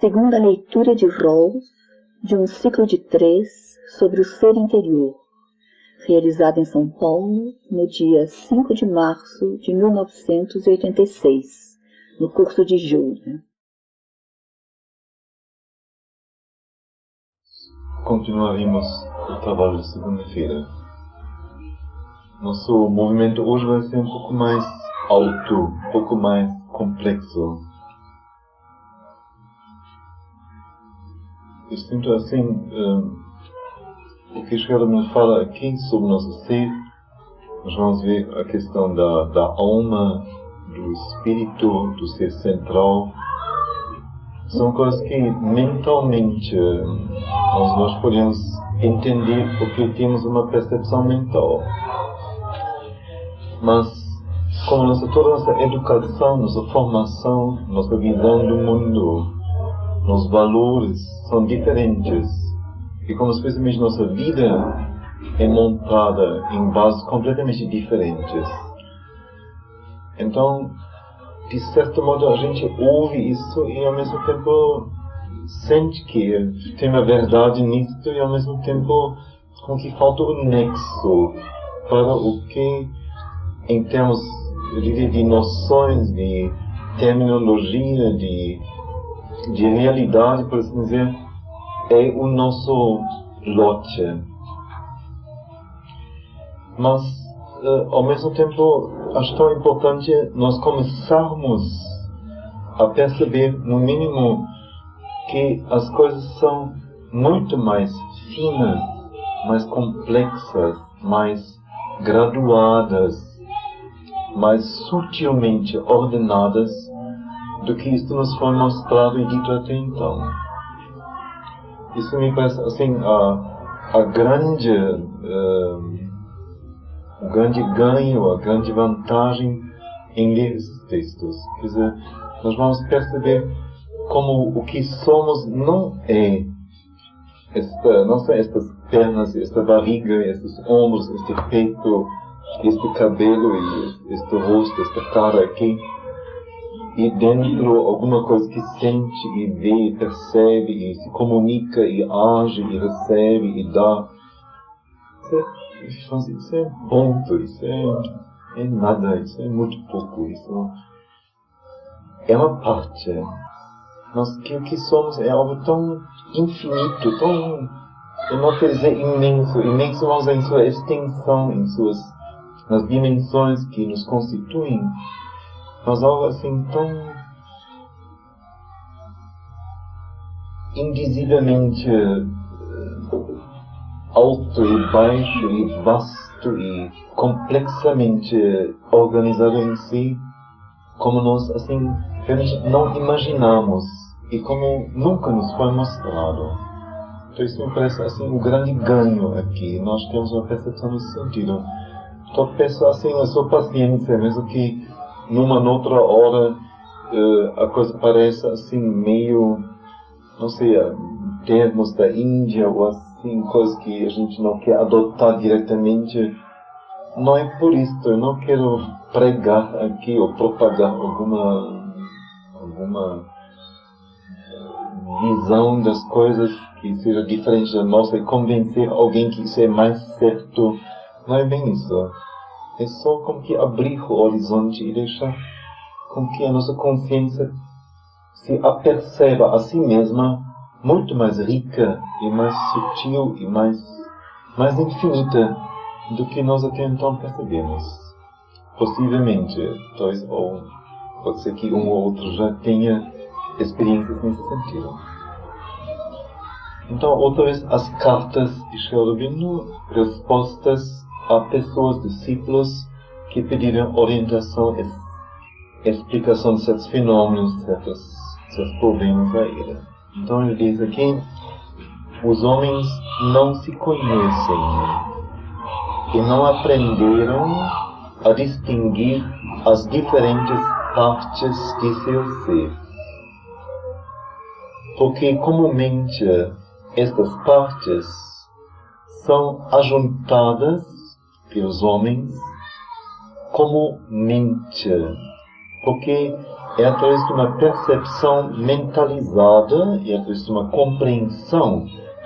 Segunda leitura de Rawls, de um ciclo de 3 sobre o ser interior, realizado em São Paulo no dia 5 de março de 1986, no curso de julho. Continuaremos o trabalho de segunda-feira. Nosso movimento hoje vai ser um pouco mais alto, um pouco mais complexo. Eu sinto assim, o que Shkela nos fala aqui sobre o nosso ser, nós vamos ver a questão da alma, do espírito, do ser central. São coisas que mentalmente nós podemos entender porque temos uma percepção mental. Mas como toda a nossa educação, nossa formação, nossa visão do mundo, nossos valores são diferentes. E como especialmente nossa vida é montada em bases completamente diferentes. Então, de certo modo, a gente ouve isso e ao mesmo tempo sente que tem uma verdade nisso e ao mesmo tempo com que falta o nexo para o que, em termos de noções, de terminologia, de realidade, por assim dizer, é o nosso lote. Mas, ao mesmo tempo, acho tão importante nós começarmos a perceber, no mínimo, que as coisas são muito mais finas, mais complexas, mais graduadas, mais sutilmente ordenadas do que isto nos foi mostrado e dito até então. Isso me parece assim o grande ganho, a grande vantagem em ler esses textos. Quer dizer, nós vamos perceber como o que somos não são estas pernas, esta barriga, estes ombros, este peito, este cabelo e este rosto, esta cara aqui. E dentro alguma coisa que sente e vê, e percebe, e se comunica, e age, e recebe, e dá. Isso é ponto, isso é nada, isso é muito pouco, isso é uma parte. Mas que o que somos é algo tão infinito, tão, eu não quero dizer imenso, imenso mas em sua extensão, nas dimensões que nos constituem, mas algo assim tão indizivelmente alto e baixo e vasto e complexamente organizado em si, como nós assim não imaginamos e como nunca nos foi mostrado. Então isso me parece assim um grande ganho aqui. Nós temos uma percepção nesse sentido. Então peço assim a sua paciência, mesmo que noutra hora a coisa pareça assim meio, não sei, termos da Índia ou assim, coisas que a gente não quer adotar diretamente. Não é por isso, eu não quero pregar aqui ou propagar alguma visão das coisas que seja diferente da nossa e convencer alguém que isso é mais certo. Não é bem isso. É só como que abrir o horizonte e deixar com que a nossa consciência se aperceba a si mesma muito mais rica e mais sutil e mais infinita do que nós até então percebemos. Possivelmente, talvez, ou pode ser que um ou outro já tenha experiências nesse sentido. Então, outra vez, as cartas de Shkela Rabbeinu, respostas a pessoas, discípulos, que pediram orientação, explicação de certos fenômenos, certos problemas a ele. Então ele diz aqui, os homens não se conhecem e não aprenderam a distinguir as diferentes partes de seu ser. Porque comumente estas partes são ajuntadas pelos homens como mente. Porque é através de uma percepção mentalizada e através de uma compreensão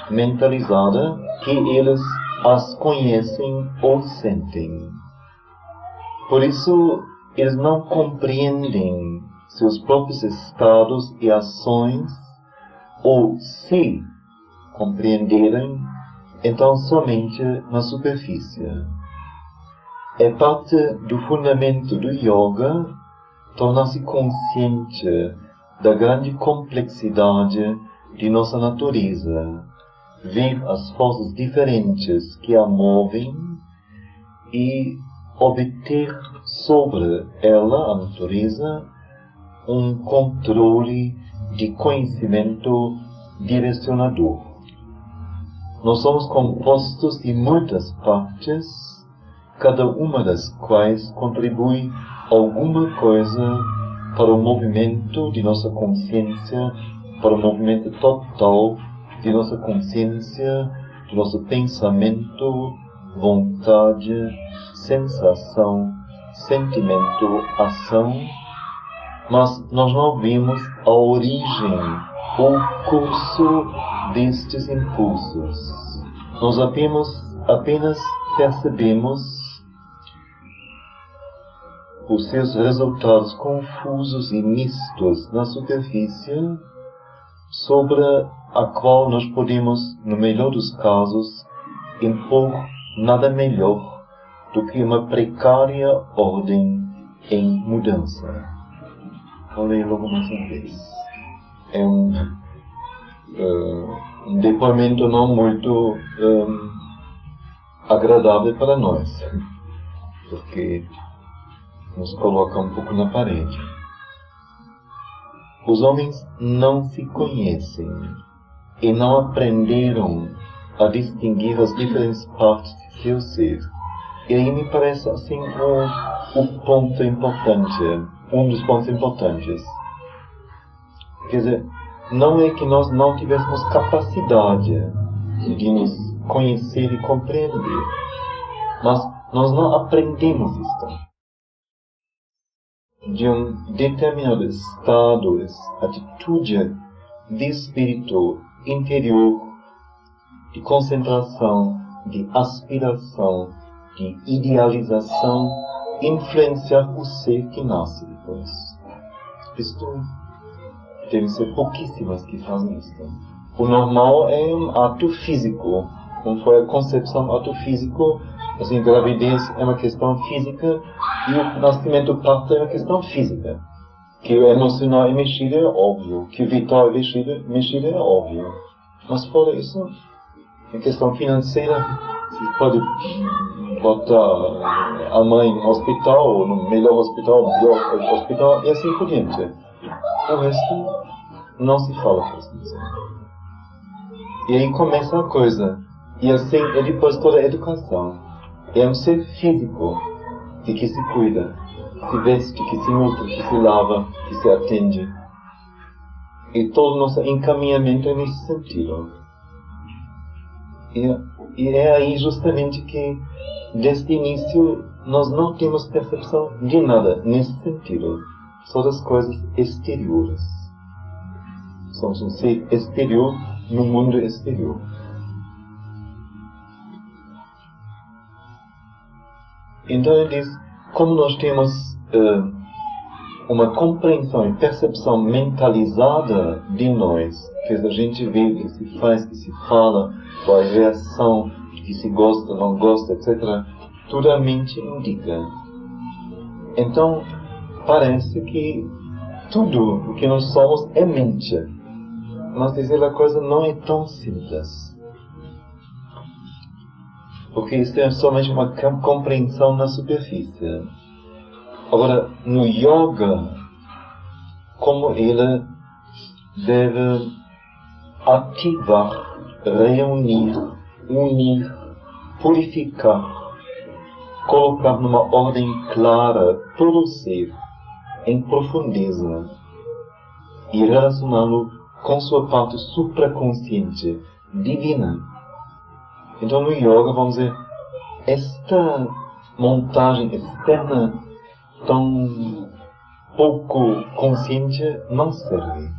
mentalizada que eles as conhecem ou sentem. Por isso, eles não compreendem seus próprios estados e ações, ou se compreenderem, então somente na superfície. É parte do fundamento do yoga tornar-se consciente da grande complexidade de nossa natureza, ver as forças diferentes que a movem e obter sobre ela, a natureza, um controle de conhecimento direcionador. Nós somos compostos de muitas partes, cada uma das quais contribui alguma coisa para o movimento de nossa consciência, para o movimento total de nossa consciência, de nosso pensamento, vontade, sensação, sentimento, ação, mas nós não vimos a origem, o curso destes impulsos. Nós apenas percebemos os seus resultados confusos e mistos na superfície, sobre a qual nós podemos, no melhor dos casos, impor nada melhor do que uma precária ordem em mudança. Vou ler logo mais uma vez. É um depoimento não muito agradável para nós, porque nos coloca um pouco na parede. Os homens não se conhecem e não aprenderam a distinguir as diferentes partes de seu ser. E aí me parece assim um ponto importante, um dos pontos importantes. Quer dizer, não é que nós não tivéssemos capacidade de nos conhecer e compreender, mas nós não aprendemos isso. De um determinado estado, atitude de espírito interior, de concentração, de aspiração, de idealização, influenciar o ser que nasce depois. Isto devem ser pouquíssimas que fazem isso. O normal é um ato físico, como foi a concepção do ato físico. Assim, gravidez é uma questão física e o nascimento do parto é uma questão física. Que o emocional é mexido é óbvio, que o vital é mexido é óbvio. Mas fora isso, em questão financeira, se pode botar a mãe no hospital, ou no melhor hospital, no pior hospital, e assim por diante. O resto não se fala por assim dizer. E aí começa a coisa. E assim é depois toda a educação. É um ser físico de que se cuida, que se veste, que se nutre, que se lava, que se atende. E todo o nosso encaminhamento é nesse sentido. E é aí justamente que, desde o início, nós não temos percepção de nada nesse sentido. Só das coisas exteriores. Somos um ser exterior no mundo exterior. Então ele diz, como nós temos uma compreensão e percepção mentalizada de nós, que a gente vê o que se faz, que se fala, qual é a reação, que se gosta, não gosta, etc., tudo a mente indica. Então, parece que tudo o que nós somos é mente. Mas dizer a coisa não é tão simples. Porque isso é somente uma compreensão na superfície. Agora, no yoga, como ele deve ativar, reunir, unir, purificar, colocar numa ordem clara todo o ser, em profundeza, e relacioná-lo com sua parte supraconsciente, divina. Então no yoga, vamos dizer, esta montagem externa tão pouco consciente não serve.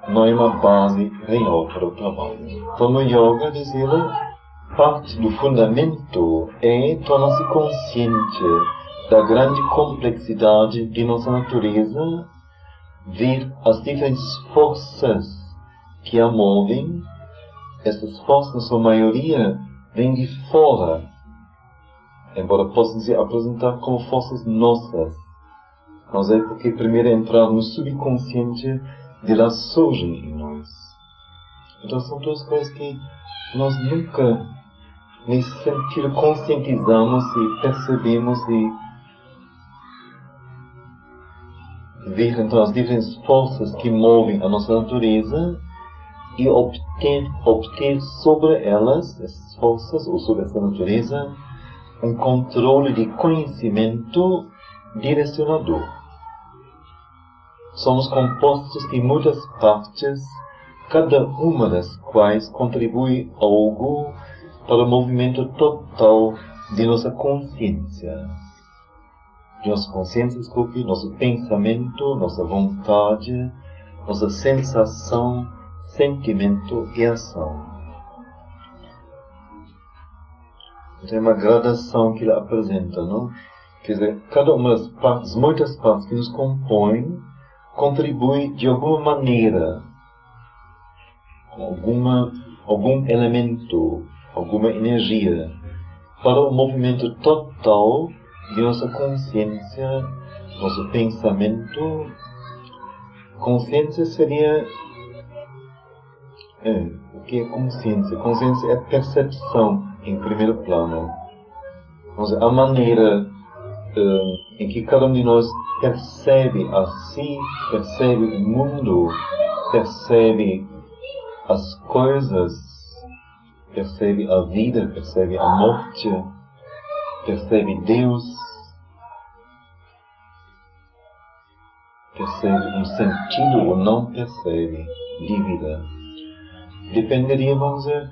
Não é uma base real para o trabalho. Então no yoga, dizer, parte do fundamento é tornar-se consciente da grande complexidade de nossa natureza, ver as diferentes forças que a movem. Essas forças, na sua maioria, vêm de fora, embora possam se apresentar como forças nossas. Mas é porque primeiro entrar no subconsciente de lá surgem em nós. Então são duas coisas que nós nunca, nesse sentido, conscientizamos e percebemos e ver então as diferentes forças que movem a nossa natureza e obter sobre elas, essas forças, ou sobre essa natureza, um controle de conhecimento direcionador. Somos compostos de muitas partes, cada uma das quais contribui algo para o movimento total de nossa consciência. De nossa consciência, desculpe, nosso pensamento, nossa vontade, nossa sensação, sentimento e ação. Então é uma gradação que ele apresenta, não? Quer dizer, cada uma das partes, muitas partes que nos compõem, contribui de alguma maneira, algum elemento, alguma energia, para o movimento total de nossa consciência, nosso pensamento. Consciência seria... o que é consciência? Consciência é percepção, em primeiro plano. A maneira em que cada um de nós percebe a si, percebe o mundo, percebe as coisas, percebe a vida, percebe a morte, percebe Deus, percebe um sentido ou não percebe de vida. Dependeria, vamos dizer,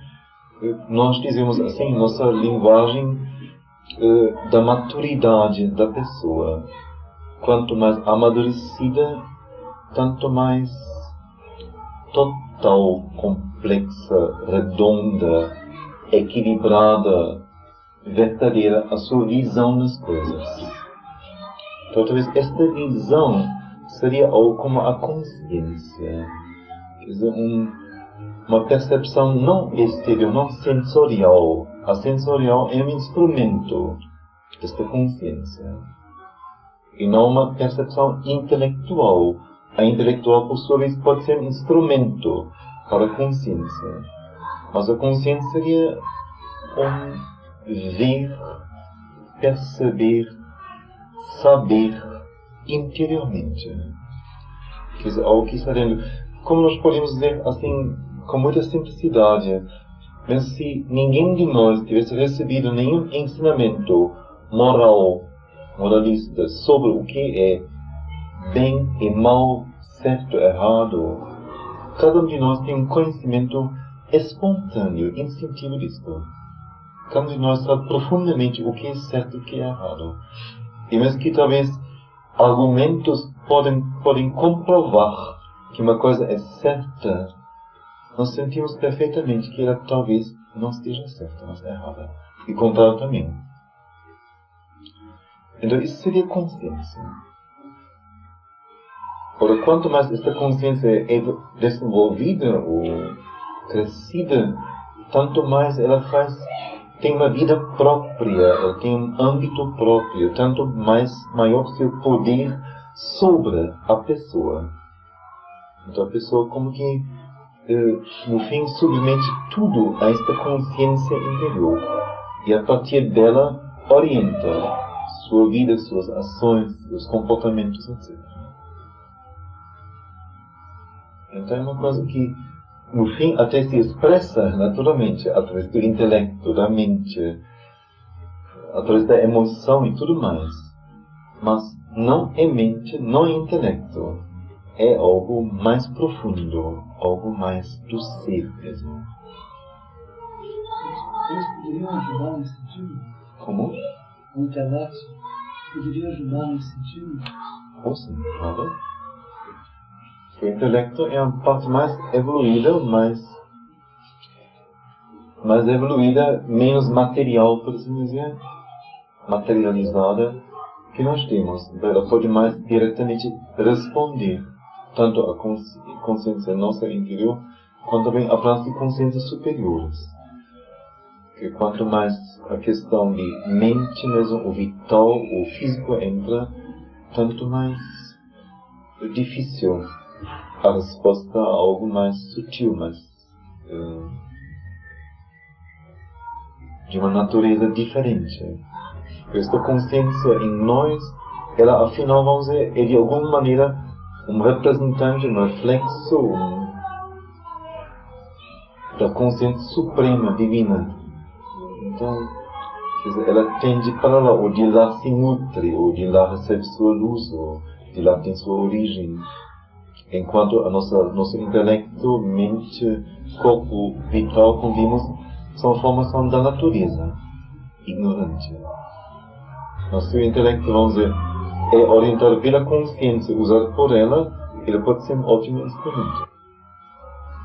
nós dizemos assim, nossa linguagem, da maturidade da pessoa. Quanto mais amadurecida, tanto mais total, complexa, redonda, equilibrada, verdadeira a sua visão das coisas. Então, talvez esta visão seria algo como a consciência. Quer dizer, uma percepção não exterior, não sensorial. A sensorial é um instrumento desta consciência. E não uma percepção intelectual. A intelectual, por sua vez, pode ser um instrumento para a consciência. Mas a consciência seria ver, perceber, saber interiormente. Quer dizer, algo que está dentro. Como nós podemos dizer assim, com muita simplicidade, mas se ninguém de nós tivesse recebido nenhum ensinamento moralista sobre o que é bem e mal, certo e errado, cada um de nós tem um conhecimento espontâneo, instintivo disto. Cada um de nós sabe profundamente o que é certo e o que é errado. E mesmo que talvez argumentos podem comprovar que uma coisa é certa, nós sentimos perfeitamente que ela talvez não esteja certa, mas errada. E contrário também. Então isso seria consciência. Ora, quanto mais esta consciência é desenvolvida ou crescida, tanto mais ela tem uma vida própria, ela tem um âmbito próprio, tanto maior seu poder sobre a pessoa. Então a pessoa como que, no fim, submete tudo a esta consciência interior. E a partir dela orienta sua vida, suas ações, seus comportamentos, etc. Então é uma coisa que, no fim, até se expressa naturalmente através do intelecto, da mente, através da emoção e tudo mais. Mas não é mente, não é intelecto. É algo mais profundo, algo mais do ser mesmo. Eles poderiam ajudar nesse sentido? Como? O intelecto poderia ajudar nesse sentido? ouçam, claro. O intelecto é a parte mais evoluída, mais evoluída, menos material, por assim dizer, materializada, que nós temos. Então, ela pode mais diretamente responder tanto à consciência nossa interior, quanto também a planos de consciência superiores. Que quanto mais a questão de mente mesmo, o vital, o físico entra, tanto mais difícil a resposta a algo mais sutil, mais de uma natureza diferente. Esta consciência em nós, ela afinal, vamos dizer, é de alguma maneira um representante, um reflexo da consciência suprema, divina. Então, ela tende para lá, ou de lá se nutre, ou de lá recebe sua luz, ou de lá tem sua origem. Enquanto nosso intelecto, mente, corpo vital, como vimos, são formação da natureza, ignorante. Nosso intelecto, vamos dizer, é orientado pela consciência, usado por ela, ele pode ser um ótimo instrumento.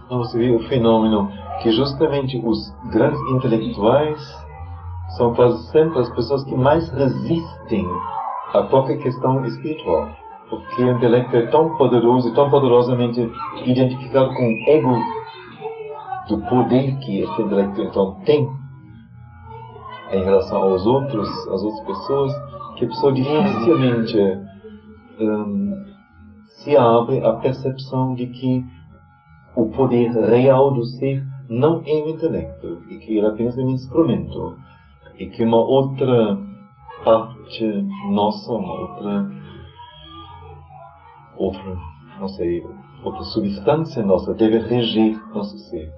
Então você vê o fenômeno que justamente os grandes intelectuais são quase sempre as pessoas que mais resistem a qualquer questão espiritual. Porque o intelecto é tão poderoso e tão poderosamente identificado com o ego do poder que este intelecto então tem em relação às outras pessoas, que a pessoa dificilmente se abre à percepção de que o poder real do ser não é o intelecto, e que ele apenas é um instrumento, e que uma outra parte nossa, outra substância nossa deve reger nosso ser.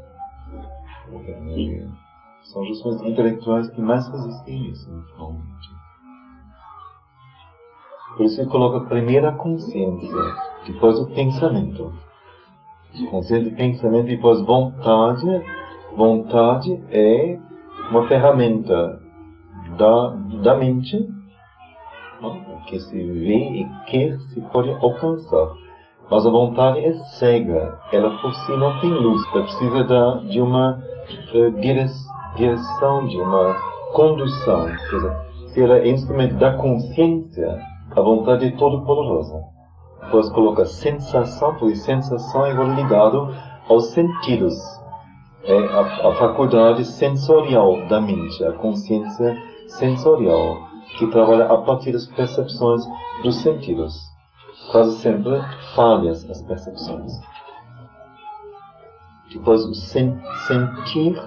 São justamente os intelectuais que mais resistem a isso, naturalmente. Por isso ele coloca primeiro a consciência, depois o pensamento. Consciência e pensamento, depois vontade. Vontade é uma ferramenta da mente, que se vê e quer, se pode alcançar. Mas a vontade é cega, ela por si não tem luz, ela precisa de uma direção, de uma condução. Quer dizer, se ela é instrumento da consciência, a vontade é toda poderosa. Depois coloca sensação, porque sensação é igual ligado aos sentidos. É a faculdade sensorial da mente, a consciência sensorial, que trabalha a partir das percepções dos sentidos. Quase sempre falhas as percepções. Depois o sentir.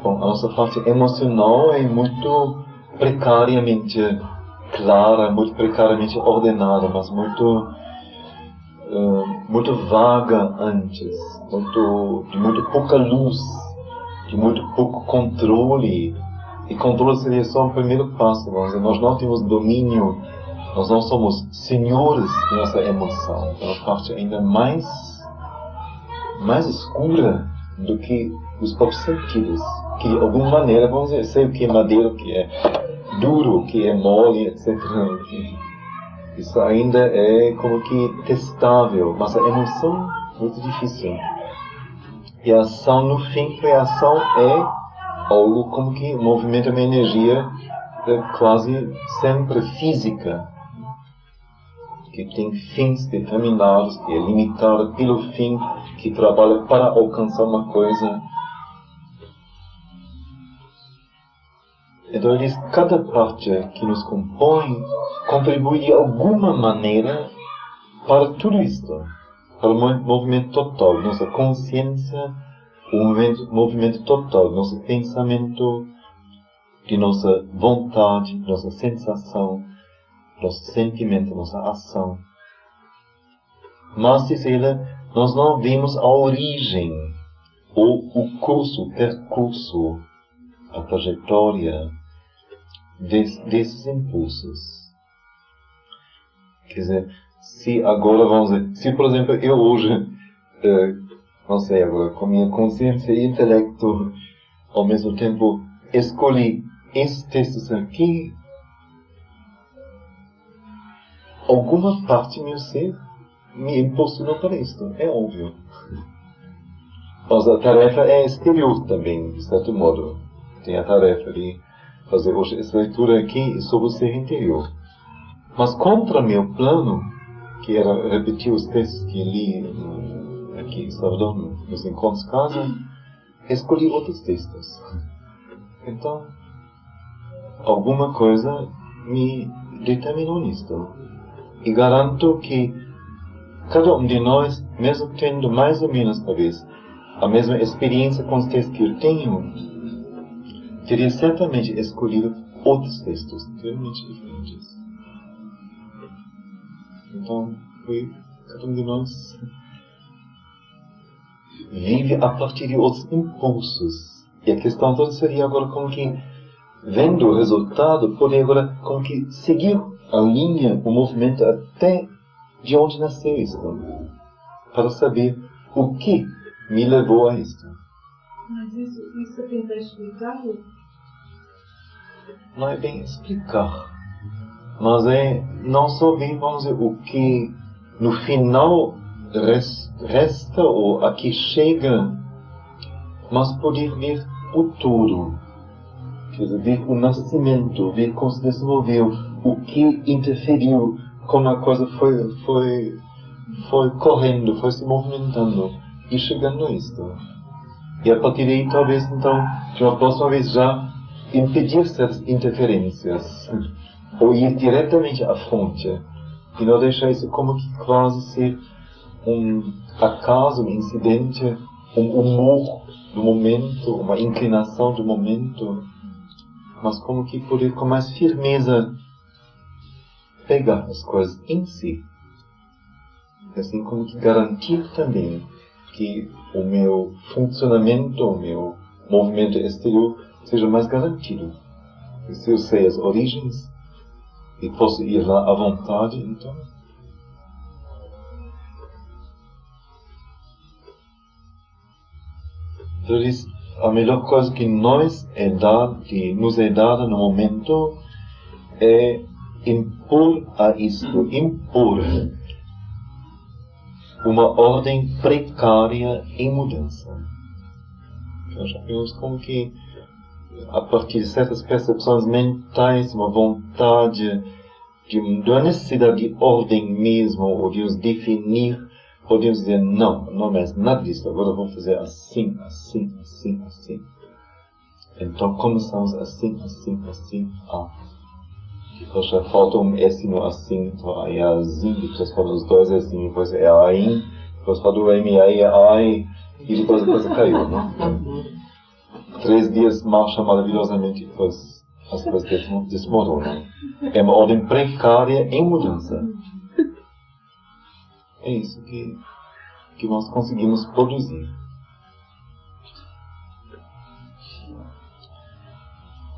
Bom, a nossa parte emocional é muito precariamente clara, muito precariamente ordenada, mas muito vaga antes, de muito pouca luz, de muito pouco controle. E controle seria só o primeiro passo, vamos dizer. Nós não temos domínio, nós não somos senhores da nossa emoção. É uma parte ainda mais escura do que os próprios sentidos, que de alguma maneira, vamos dizer, sei o que é madeira, o que é duro, o que é mole, etc. Isso ainda é como que testável, mas a emoção é muito difícil. E a ação, no fim, a ação é algo como que um movimento, uma energia quase sempre física, que tem fins determinados, que é limitada pelo fim, que trabalha para alcançar uma coisa. Então ele diz, cada parte que nos compõe contribui de alguma maneira para tudo isto, para o movimento total, nossa consciência, o movimento total, nosso pensamento, de nossa vontade, nossa sensação, nosso sentimento, nossa ação. Mas, diz ele, nós não vemos a origem, ou o curso, o percurso, a trajetória desses impulsos. Quer dizer, se agora, vamos dizer, se por exemplo eu hoje, não sei agora, com minha consciência e intelecto, ao mesmo tempo, escolhi esses textos aqui, alguma parte do meu ser me impulsionou para isto, é óbvio. Mas a tarefa é exterior também, de certo modo. Tem a tarefa de fazer hoje essa leitura aqui sobre o ser interior. Mas contra meu plano, que era repetir os textos que li aqui em Salvador, nos encontros de casa, escolhi outros textos. Então, alguma coisa me determinou nisto. E garanto que cada um de nós, mesmo tendo mais ou menos, talvez, a mesma experiência com os textos que eu tenho, teria certamente escolhido outros textos totalmente diferentes. Então, cada um de nós vive a partir de outros impulsos. E a questão toda seria agora como que, vendo o resultado, poder agora como que seguir a linha, o movimento até de onde nasceu isto. Para saber o que me levou a isto. Mas isso é tentar explicar? Não é bem explicar. Mas é não só ver, vamos dizer, o que no final resta ou aqui chega, mas poder ver o todo. Quer dizer, ver o nascimento, ver como se desenvolveu, o que interferiu, como a coisa foi correndo, foi se movimentando e chegando a isto. E a partir daí, talvez, então, de uma próxima vez já impedir certas interferências. Ou ir diretamente à fonte. E não deixar isso como que quase ser um acaso, um incidente, um humor do momento, uma inclinação do momento. Mas como que poder com mais firmeza pegar as coisas em si. Assim como que garantir também que o meu funcionamento, o meu movimento exterior seja mais garantido. E se eu sei as origens e posso ir lá à vontade, então a melhor coisa que nos é dada no momento é impor uma ordem precária em mudança. Nós já vimos como que, a partir de certas percepções mentais, uma vontade de uma necessidade de ordem mesmo, ou de nos definir, podemos dizer, não é nada disso, agora vamos fazer assim. Então começamos assim. Depois já falta um S no assim, então aí é assim, depois falta os dois assim, depois é aí, depois falta o M, aí é ai, e depois a coisa caiu, né? 3 dias marcha maravilhosamente, e depois as coisas desmoronam. É uma ordem precária em mudança. É isso que nós conseguimos produzir.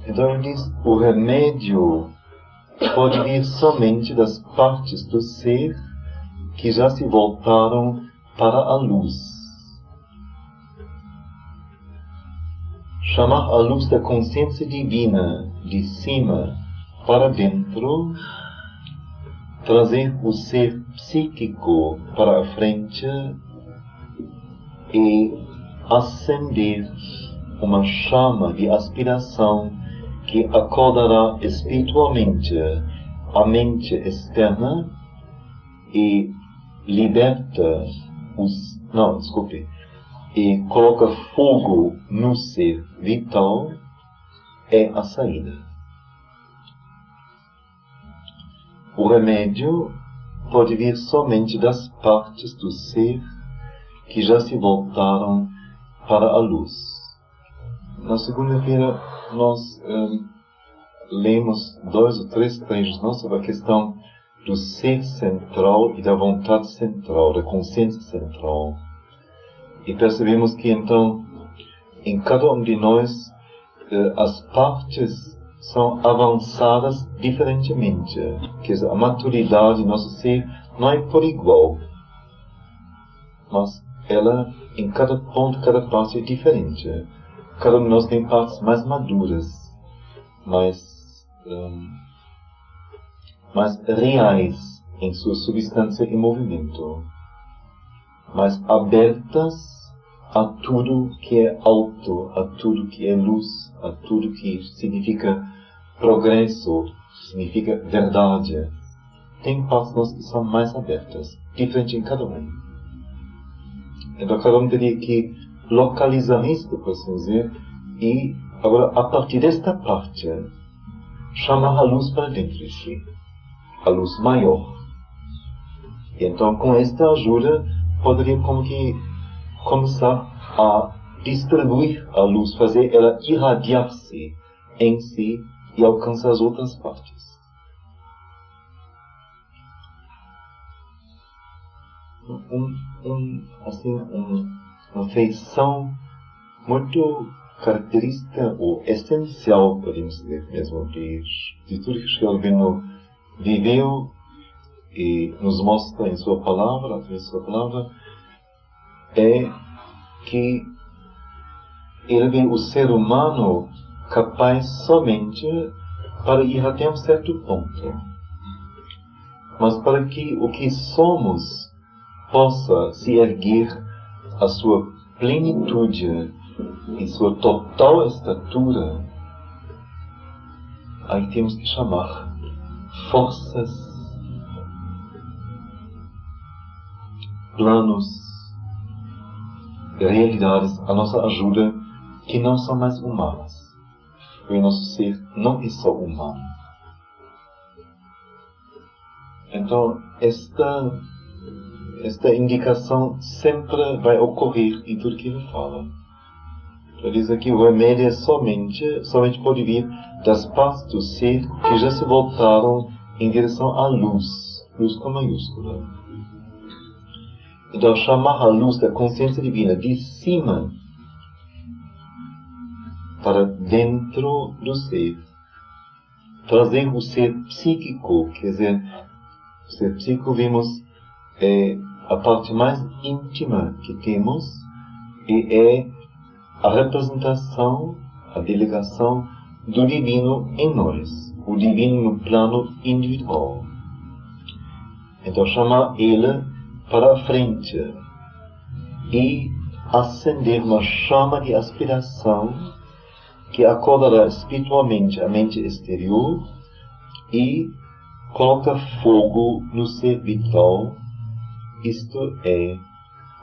Então ele diz, o remédio pode vir somente das partes do ser que já se voltaram para a luz. Chamar a luz da consciência divina de cima para dentro, trazer o ser psíquico para a frente e acender uma chama de aspiração que acordará espiritualmente a mente externa e liberta e coloca fogo no ser vital, é a saída. O remédio pode vir somente das partes do ser que já se voltaram para a luz. Na segunda-feira nós lemos 2 ou 3 trechos sobre a questão do ser central e da vontade central, da consciência central. E percebemos que então, em cada um de nós, as partes são avançadas diferentemente. Quer dizer, a maturidade do nosso ser não é por igual, mas ela, em cada ponto, cada parte é diferente. Cada um de nós tem partes mais maduras, mais reais em sua substância e movimento, mas abertas a tudo que é alto, a tudo que é luz, a tudo que significa progresso, significa verdade. Tem partes de nós que são mais abertas, diferente em cada um. Então cada um teria que localizar isso, por assim dizer, e agora a partir desta parte, chamar a luz para dentro de si, a luz maior. E então com esta ajuda, poderia como que começar a distribuir a luz, fazer ela irradiar-se em si e alcançar as outras partes. Uma feição muito característica ou essencial, podemos dizer mesmo, de tudo que Sri Aurobindo viveu e nos mostra em sua palavra, através de sua palavra, é que ele vê o ser humano capaz somente para ir até um certo ponto. Mas para que o que somos possa se erguer à sua plenitude e sua total estatura, aí temos que chamar forças, planos, realidades à nossa ajuda que não são mais humanas. Porque o nosso ser não é só humano. Então, esta indicação sempre vai ocorrer em tudo que ele fala. Ele diz aqui, o remédio é somente pode vir das partes do ser que já se voltaram em direção à luz, luz com maiúscula. Então, chamar a luz da consciência divina de cima para dentro do ser. Trazer o ser psíquico, quer dizer, o ser psíquico, vimos, é a parte mais íntima que temos e é a representação, a delegação do divino em nós, o divino no plano individual. Então, chamar ele para a frente e acender uma chama de aspiração que acordará espiritualmente a mente exterior e coloca fogo no ser vital. Isto é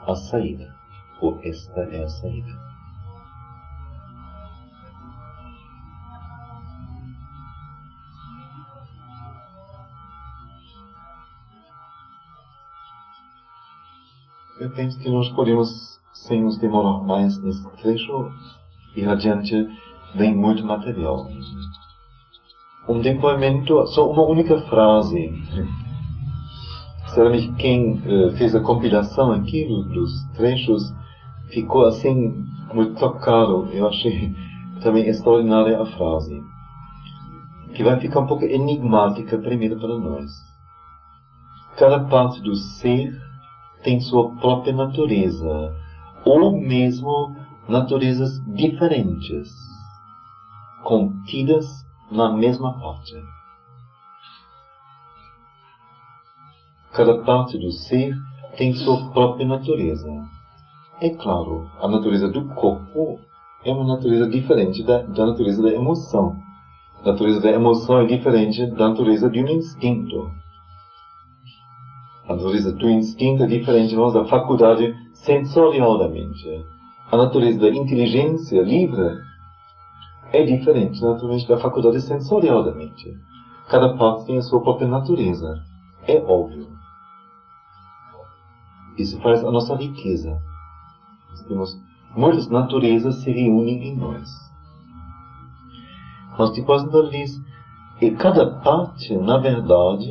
a saída, ou esta é a saída. Eu penso que nós podemos, sem nos demorar mais nesse trecho, e adiante vem muito material. Um depoimento, só uma única frase. Sinceramente, quem fez a compilação aqui dos trechos ficou assim muito tocado. Eu achei também extraordinária a frase, que vai ficar um pouco enigmática primeiro para nós. Cada parte do ser tem sua própria natureza, ou mesmo naturezas diferentes, contidas na mesma parte. Cada parte do ser tem sua própria natureza. É claro, a natureza do corpo é uma natureza diferente da natureza da emoção. A natureza da emoção é diferente da natureza de um instinto. A natureza do instinto é diferente da faculdade sensorial da mente. A natureza da inteligência livre é diferente naturalmente da faculdade sensorial da mente. Cada parte tem a sua própria natureza. É óbvio. Isso faz a nossa riqueza. Nós temos muitas naturezas se reúnem em nós. Mas depois então diz, e cada parte, na verdade,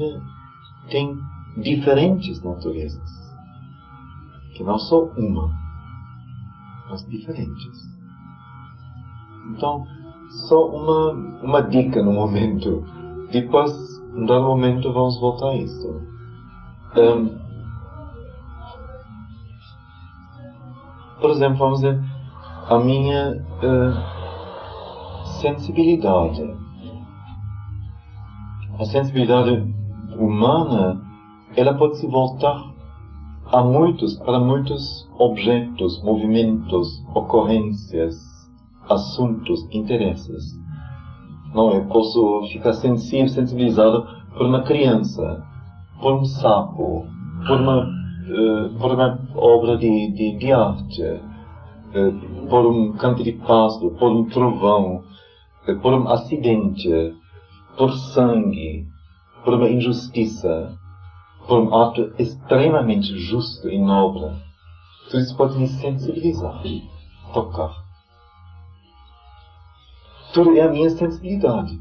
tem diferentes naturezas. Que não só uma, mas diferentes. Então, só uma dica no momento. Depois, em dado momento, vamos voltar a isso. Por exemplo, vamos dizer, a minha sensibilidade. A sensibilidade humana ela pode se voltar para muitos objetos, movimentos, ocorrências, assuntos, interesses. Não, eu posso ficar sensibilizado por uma criança, por um sapo, por uma obra de arte, por um canto de pássaro, por um trovão, por um acidente, por sangue, por uma injustiça, por um ato extremamente justo e nobre. Tudo isso pode me sensibilizar, tocar. Tudo é a minha sensibilidade.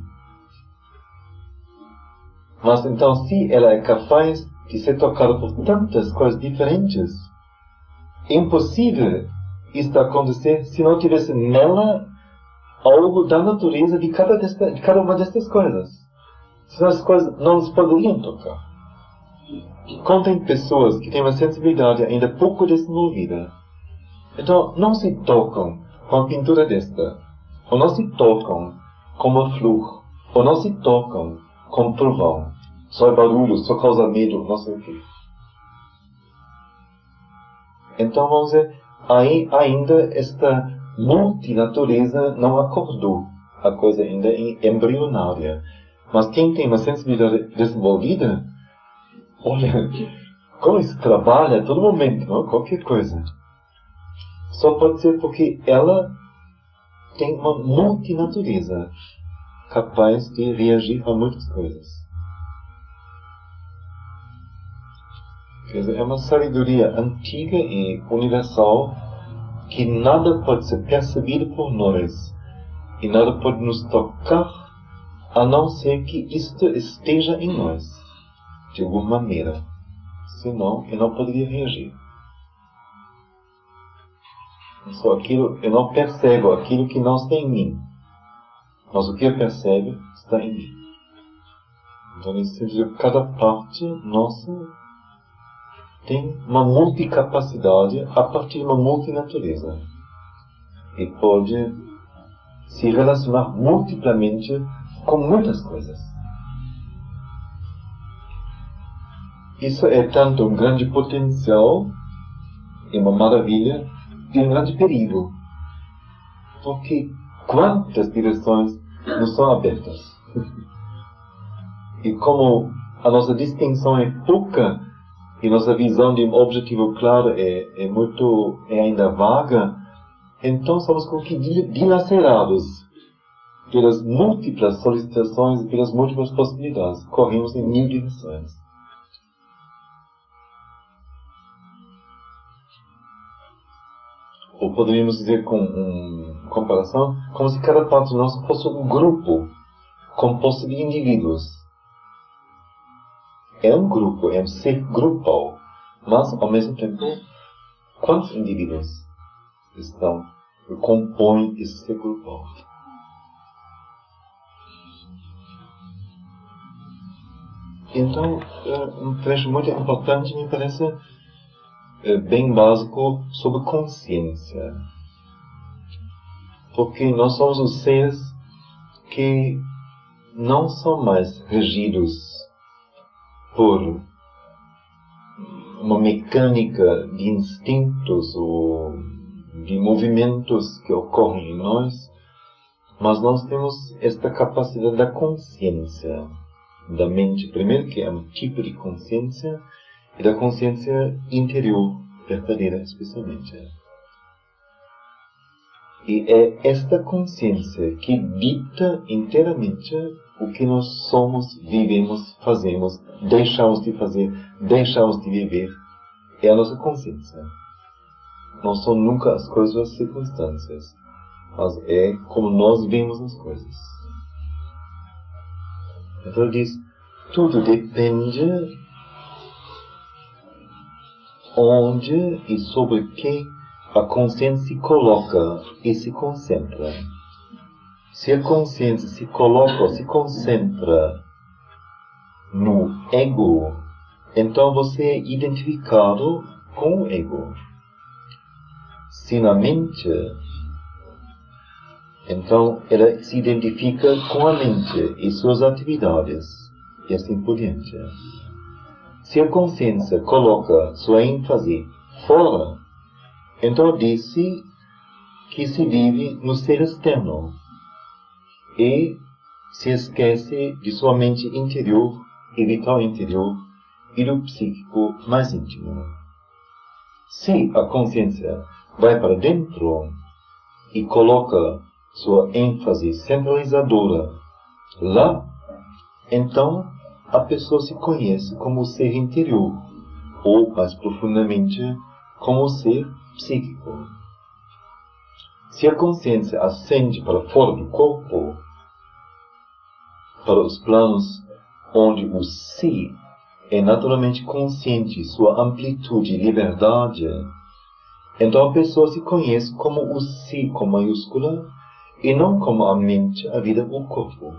Mas então, se ela é capaz de ser tocada por tantas coisas diferentes, é impossível isto acontecer se não tivesse nela algo da natureza de cada uma destas coisas. Senão as coisas não se poderiam tocar. Contem pessoas que têm uma sensibilidade ainda pouco desenvolvida. Então, não se tocam com a pintura desta, ou não se tocam com uma flor, ou não se tocam com um trovão. Só é barulho, só causa medo, não sei o quê. Então, vamos dizer, aí ainda esta multinatureza não acordou. A coisa ainda é embrionária. Mas quem tem uma sensibilidade desenvolvida, olha, como isso trabalha a todo momento, não? Qualquer coisa. Só pode ser porque ela tem uma multinatureza capaz de reagir a muitas coisas. Quer dizer, é uma sabedoria antiga e universal que nada pode ser percebido por nós e nada pode nos tocar a não ser que isto esteja em nós, de alguma maneira. Senão, eu não poderia reagir. Só aquilo, eu não percebo aquilo que não está em mim. Mas o que eu percebo está em mim. Então, nesse sentido, cada parte nossa tem uma multicapacidade a partir de uma multinatureza. E pode se relacionar multiplamente com muitas coisas. Isso é tanto um grande potencial e uma maravilha e um grande perigo. Porque quantas direções nos são abertas? E como a nossa distinção é pouca e nossa visão de um objetivo claro é ainda vaga, então somos como que dilacerados pelas múltiplas solicitações e pelas múltiplas possibilidades. Corremos em mil direções. Ou poderíamos dizer com comparação, como se cada parte de nós fosse um grupo composto de indivíduos. É um grupo, é um ser grupal, mas ao mesmo tempo, quantos indivíduos compõem esse ser grupal? Então, um trecho muito importante me parece bem básico sobre consciência. Porque nós somos os seres que não são mais regidos por uma mecânica de instintos ou de movimentos que ocorrem em nós, mas nós temos esta capacidade da consciência, da mente, primeiro, que é um tipo de consciência, e da consciência interior, verdadeira especialmente. E é esta consciência que dita inteiramente o que nós somos, vivemos, fazemos, deixamos de fazer, deixamos de viver. É a nossa consciência. Não são nunca as coisas ou as circunstâncias, mas é como nós vemos as coisas. Então ele diz, tudo depende onde e sobre que a consciência se coloca e se concentra. Se a consciência se coloca ou se concentra no ego, então você é identificado com o ego. Se na mente, então ela se identifica com a mente e suas atividades, e assim por diante. Se a consciência coloca sua ênfase fora, então disse que se vive no ser externo e se esquece de sua mente interior e vital interior e do psíquico mais íntimo. Se a consciência vai para dentro e coloca sua ênfase centralizadora lá, então a pessoa se conhece como o ser interior, ou mais profundamente, como o ser psíquico. Se a consciência ascende para fora do corpo, para os planos onde o si é naturalmente consciente de sua amplitude e liberdade, então a pessoa se conhece como o si com maiúscula e não como a mente, a vida ou o corpo.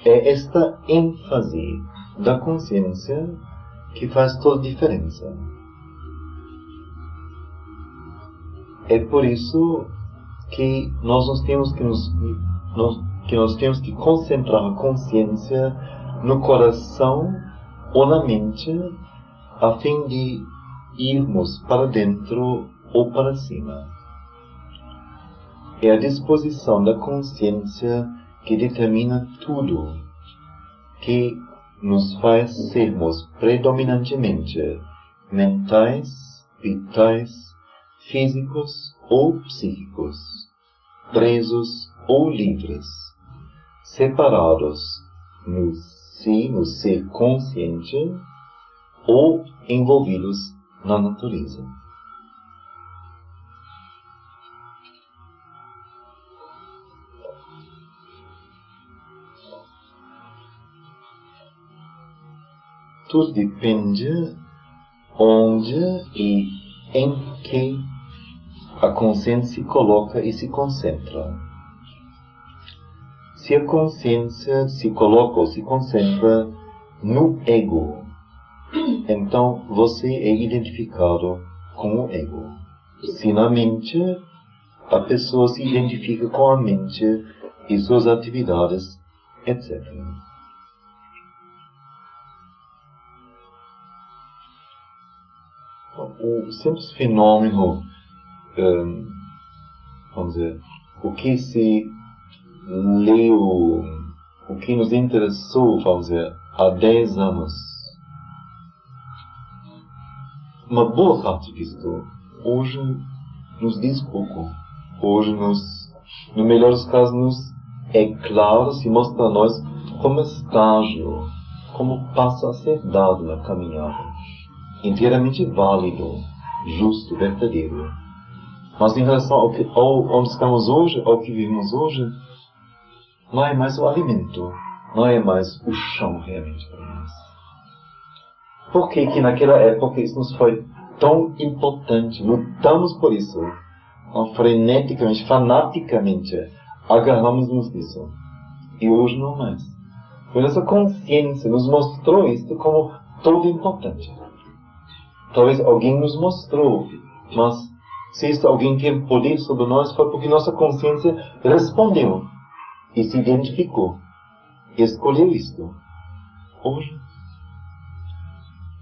É esta ênfase da consciência que faz toda a diferença. É por isso que nós temos que concentrar a consciência no coração ou na mente, a fim de irmos para dentro ou para cima. É a disposição da consciência que determina tudo, que nos faz sermos predominantemente mentais, vitais, físicos ou psíquicos, presos ou livres, separados no si, no ser consciente, ou envolvidos na natureza. Tudo depende onde e em que a consciência se coloca e se concentra. Se a consciência se coloca ou se concentra no ego, então você é identificado com o ego. Se na mente, a pessoa se identifica com a mente e suas atividades, etc. O simples fenômeno, vamos dizer, o que se leu, o que nos interessou, vamos dizer, há 10 anos, uma boa parte disto hoje nos diz pouco. Hoje, no melhor dos casos, nos é claro, se mostra a nós como estágio, como passo a ser dado na caminhada. Inteiramente válido, justo, verdadeiro. Mas em relação ao onde estamos hoje, ao que vivemos hoje, não é mais o alimento, não é mais o chão realmente para nós. Por que naquela época isso nos foi tão importante? Lutamos por isso, freneticamente, fanaticamente, agarramos-nos nisso. E hoje não mais. Porque nossa consciência nos mostrou isso como todo importante. Talvez alguém nos mostrou, mas se isso alguém tem poder sobre nós, foi porque nossa consciência respondeu e se identificou, e escolheu isto. Hoje,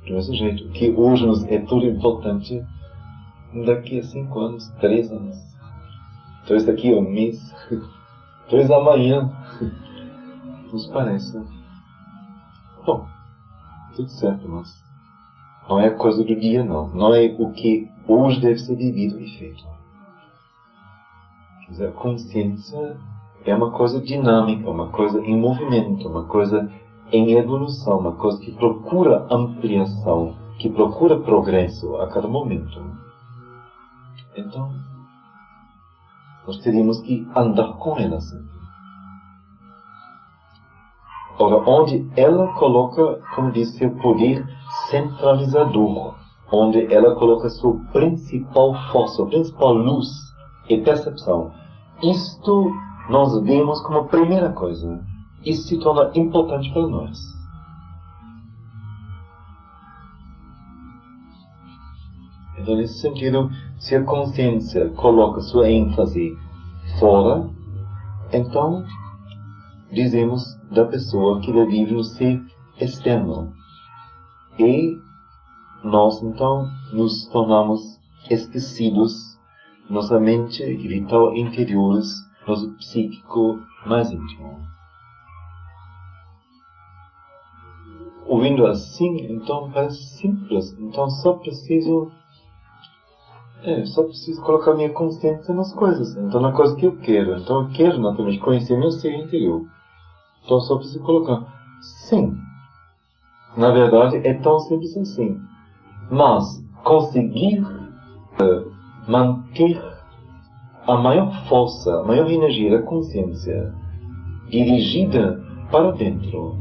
do mesmo jeito que hoje nos é tudo importante, daqui a 5 anos, 3 anos, talvez daqui a um mês, talvez amanhã, nos parece. Bom, tudo certo, mas não é coisa do dia, não. Não é o que hoje deve ser vivido e feito. Quer dizer, a consciência é uma coisa dinâmica, uma coisa em movimento, uma coisa em evolução, uma coisa que procura ampliação, que procura progresso a cada momento. Então, nós teríamos que andar com ela sempre. Ora, onde ela coloca, como disse, seu poder centralizador, onde ela coloca sua principal força, principal luz e percepção. Isto nós vemos como a primeira coisa. Isso se torna importante para nós. Então, nesse sentido, se a consciência coloca sua ênfase fora, então dizemos da pessoa que vive no ser externo. E nós, então, nos tornamos esquecidos, nossa mente e vital interiores, nosso psíquico mais íntimo. Ouvindo assim, então parece simples. Então só preciso colocar minha consciência nas coisas. Então na coisa que eu quero. Então eu quero naturalmente conhecer meu ser interior. Então só preciso colocar. Sim. Na verdade é tão simples assim. Mas conseguir manter a maior força, a maior energia da consciência dirigida para dentro,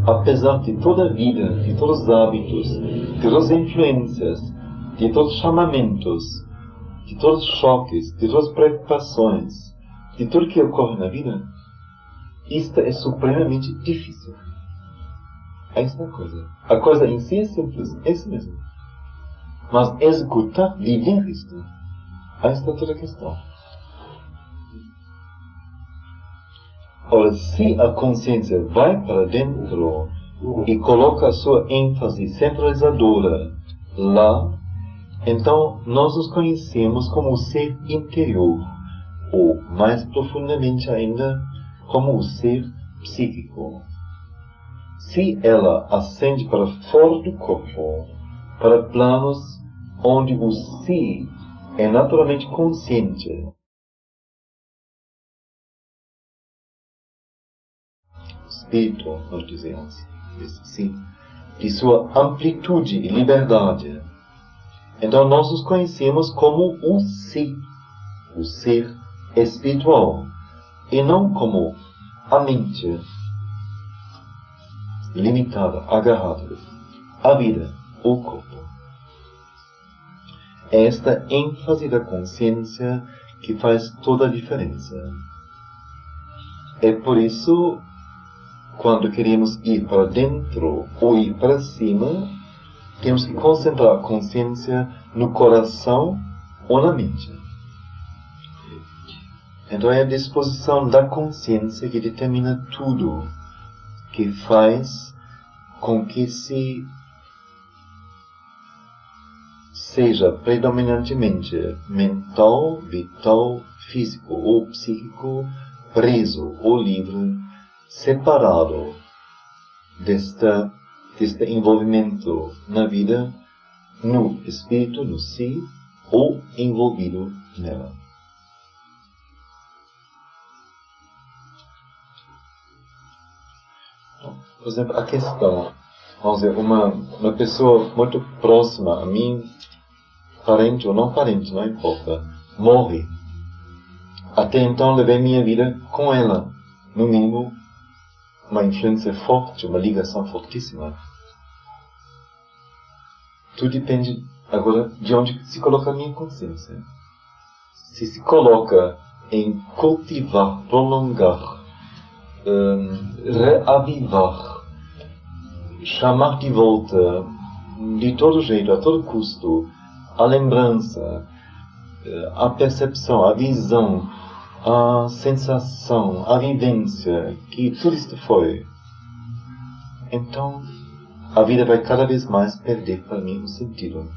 apesar de toda a vida, de todos os hábitos, de todas as influências, de todos os chamamentos, de todos os choques, de todas as preocupações, de tudo que ocorre na vida, isto é supremamente difícil. Esta é a coisa. A coisa em si é simples, é isso mesmo. Mas executar, viver isto, esta é toda a questão. Ora, se a consciência vai para dentro e coloca a sua ênfase centralizadora lá, então nós nos conhecemos como o ser interior, ou mais profundamente ainda, como o ser psíquico. Se ela ascende para fora do corpo, para planos onde o si é naturalmente consciente, espírito, nós dizemos, sim, de sua amplitude e liberdade. Então nós nos conhecemos como o si, o ser espiritual, e não como a mente limitada, agarrada à vida, o corpo. É esta ênfase da consciência que faz toda a diferença. É por isso, quando queremos ir para dentro ou ir para cima, temos que concentrar a consciência no coração ou na mente. Então é a disposição da consciência que determina tudo, que faz com que seja predominantemente mental, vital, físico ou psíquico, preso ou livre, separado deste envolvimento na vida, no espírito, no si, ou envolvido nela. Por exemplo, a questão, vamos dizer, uma pessoa muito próxima a mim, parente ou não parente, não importa, morre. Até então levei minha vida com ela, no mínimo, uma influência forte, uma ligação fortíssima. Tudo depende agora de onde se coloca a minha consciência. Se coloca em cultivar, prolongar, reavivar, chamar de volta, de todo jeito, a todo custo, a lembrança, a percepção, a visão, a sensação, a vivência, que tudo isto foi. Então, a vida vai cada vez mais perder para mim o sentido.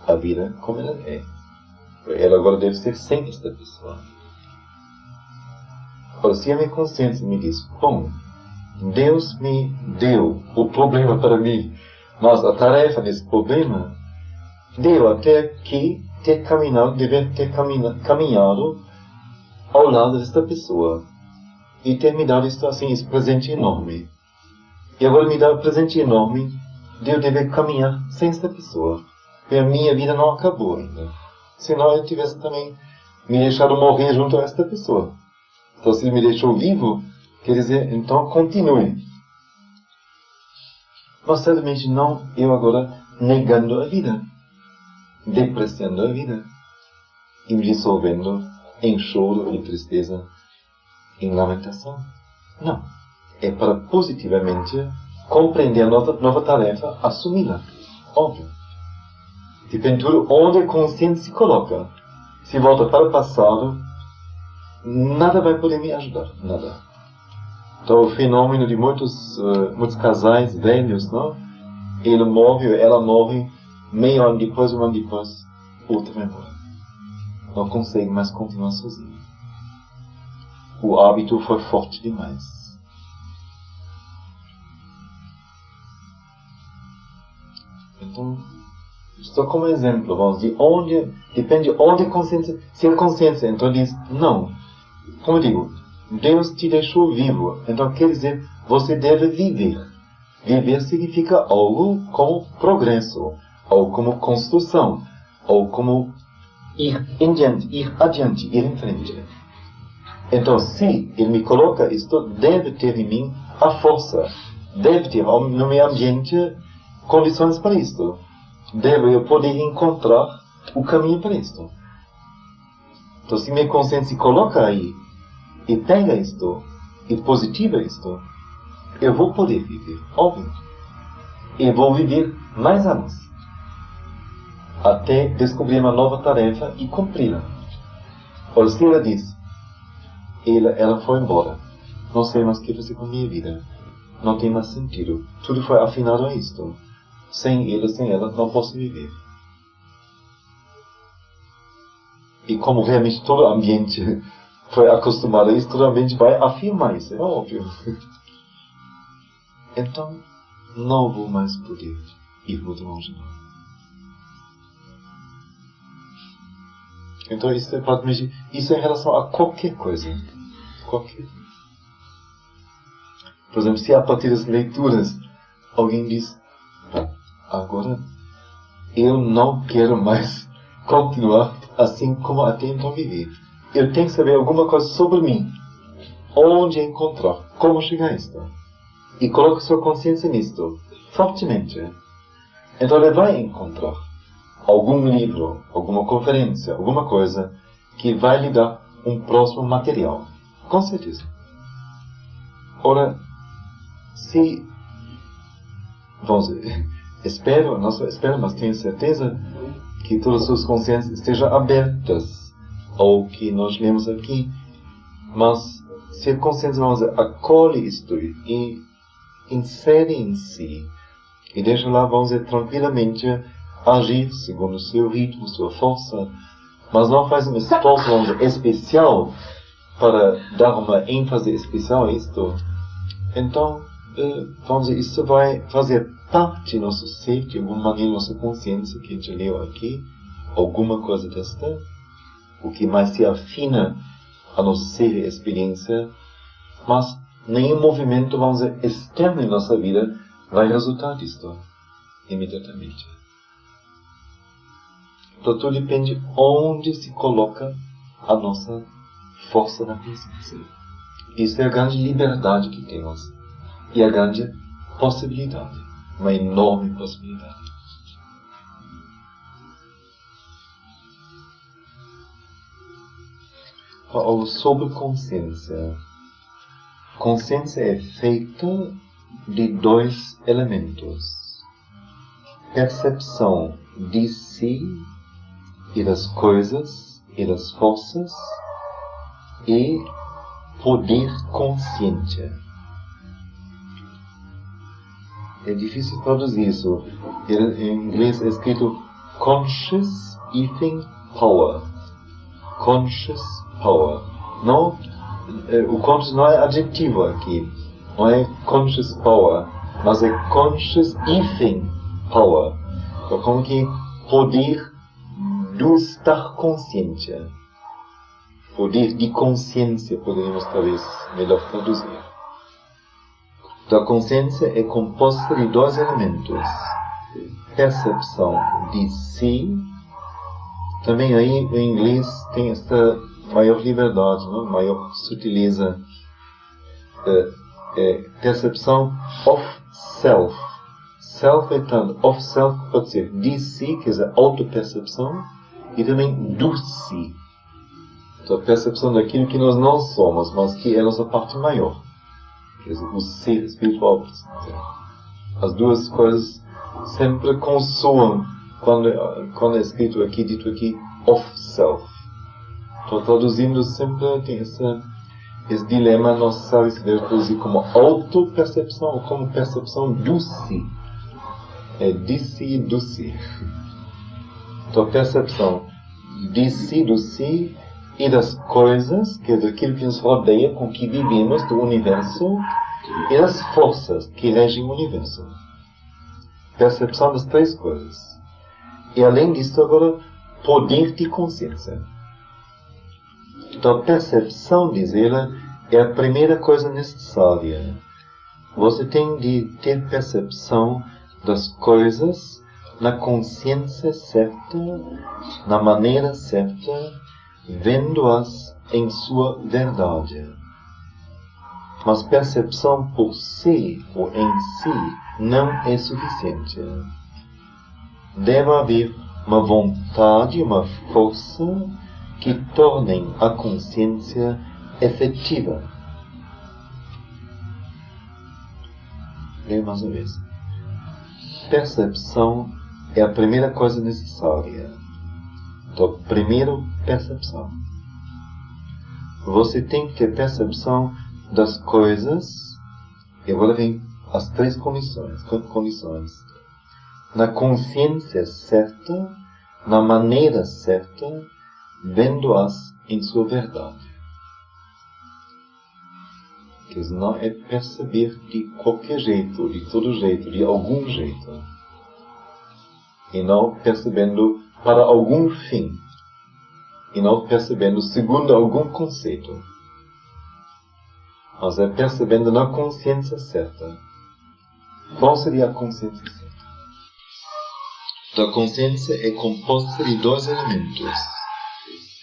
A vida como ela é. Ela agora deve ser sem esta pessoa. Ora, se a minha consciência me diz, bom, Deus me deu o problema para mim, mas a tarefa desse problema deu até aqui ter caminhado, dever ter caminhado ao lado desta pessoa e ter me dado esse presente enorme. E agora me dá um presente enorme de eu dever caminhar sem esta pessoa. Porque a minha vida não acabou ainda. Senão eu tivesse também me deixado morrer junto a esta pessoa. Então se ele me deixou vivo, quer dizer, então continue. Mas certamente não eu agora negando a vida, depreciando a vida e me dissolvendo em choro, em tristeza, em lamentação. Não. É para positivamente compreender a nova tarefa, assumi-la. Óbvio. Depende de tudo onde a consciência se coloca. Se volta para o passado, nada vai poder me ajudar. Nada. Então o fenômeno de muitos casais velhos, não? ele morre, ela morre, meio ano depois, um ano depois, outra vai embora. Não consegue mais continuar sozinho. O hábito foi forte demais. Então, só como exemplo, vamos dizer, depende onde a consciência, se a consciência, então diz, não, como eu digo, Deus te deixou vivo, então quer dizer, você deve viver. Viver significa algo como progresso, ou como construção, ou como ir adiante, ir em frente. Então, se Ele me coloca isto, deve ter em mim a força, deve ter no meu ambiente condições para isto. Deve eu poder encontrar o caminho para isto. Então, se minha consciência se coloca aí, e pega isto, e positiva isto, eu vou poder viver, óbvio. E vou viver mais anos. Até descobrir uma nova tarefa e cumpri-la. Olha, se ela diz, ela foi embora. Não sei mais o que fazer com a minha vida. Não tem mais sentido. Tudo foi afinado a isto. Sem ela, não posso viver. E como realmente todo o ambiente foi acostumado a isso, todo o ambiente vai afirmar isso. É óbvio. Então, não vou mais poder ir muito longe, não. Então, isso é praticamente, isso é em relação a qualquer coisa. Qualquer. Por exemplo, se a partir das leituras alguém diz, agora eu não quero mais continuar assim como até então vivi. Eu tenho que saber alguma coisa sobre mim. Onde encontrar, como chegar a isto. E coloque sua consciência nisto, fortemente. Então ele vai encontrar algum livro, alguma conferência, alguma coisa que vai lhe dar um próximo material. Com certeza. Ora, se, vamos dizer, não só espero, mas tenho certeza que todas as suas consciências estejam abertas ao que nós lemos aqui. Mas se a consciência, vamos dizer, acolhe isto e insere em si e deixa lá, vamos dizer, tranquilamente agir segundo o seu ritmo, sua força, mas não faz um esforço, vamos dizer, especial para dar uma ênfase especial a isto, então, vamos dizer, isso vai fazer parte do nosso ser, de alguma maneira, nossa consciência, que a gente leu aqui, alguma coisa desta, o que mais se afina a nosso ser e experiência, mas nenhum movimento, vamos dizer, externo em nossa vida vai resultar disto imediatamente. Então tudo depende onde se coloca a nossa força na consciência. Isso é a grande liberdade que temos. E a grande possibilidade. Uma enorme possibilidade. Sobre consciência. Consciência é feita de dois elementos. Percepção de si e das coisas e das forças e poder consciente. É difícil traduzir isso. Em inglês é escrito Conscious Eating Power. Conscious Power. Não, o conscious não é adjetivo aqui. Não é Conscious Power, mas é Conscious Eating Power. Então, como que poder do estar consciente. Poder de consciência, poderíamos talvez melhor traduzir. Então, a consciência é composta de dois elementos. Percepção de si. Também aí, em inglês, tem esta maior liberdade, não? Maior sutileza. Percepção of self. Self é tanto, of self pode ser de si, quer dizer, autopercepção, e também do si. Então, a percepção daquilo que nós não somos, mas que é a nossa parte maior. Quer dizer, o ser espiritual. As duas coisas sempre consoam quando é escrito aqui, dito aqui, of self. Então, traduzindo sempre tem esse dilema, não sabe se deve traduzir como autopercepção ou como percepção do si. é de si, do si. Então, percepção de si, do si e das coisas, que é daquilo que nos rodeia, com que vivemos, do universo, e das forças que regem o universo. Percepção das três coisas. E além disso, agora, poder de consciência. Então, a percepção, diz ela, é a primeira coisa necessária. Você tem de ter percepção das coisas na consciência certa, na maneira certa, vendo-as em sua verdade. Mas percepção por si ou em si não é suficiente. Deve haver uma vontade, uma força que tornem a consciência efetiva. Leio mais uma vez. Percepção é a primeira coisa necessária. Então, primeiro, percepção. Você tem que ter percepção das coisas, e agora vem as três condições. Na consciência certa, na maneira certa, vendo-as em sua verdade. Quer dizer, não é perceber de qualquer jeito, de todo jeito, de algum jeito. E não percebendo para algum fim. E não percebendo segundo algum conceito. Mas é percebendo na consciência certa. Qual seria a consciência certa? Então, a consciência é composta de dois elementos.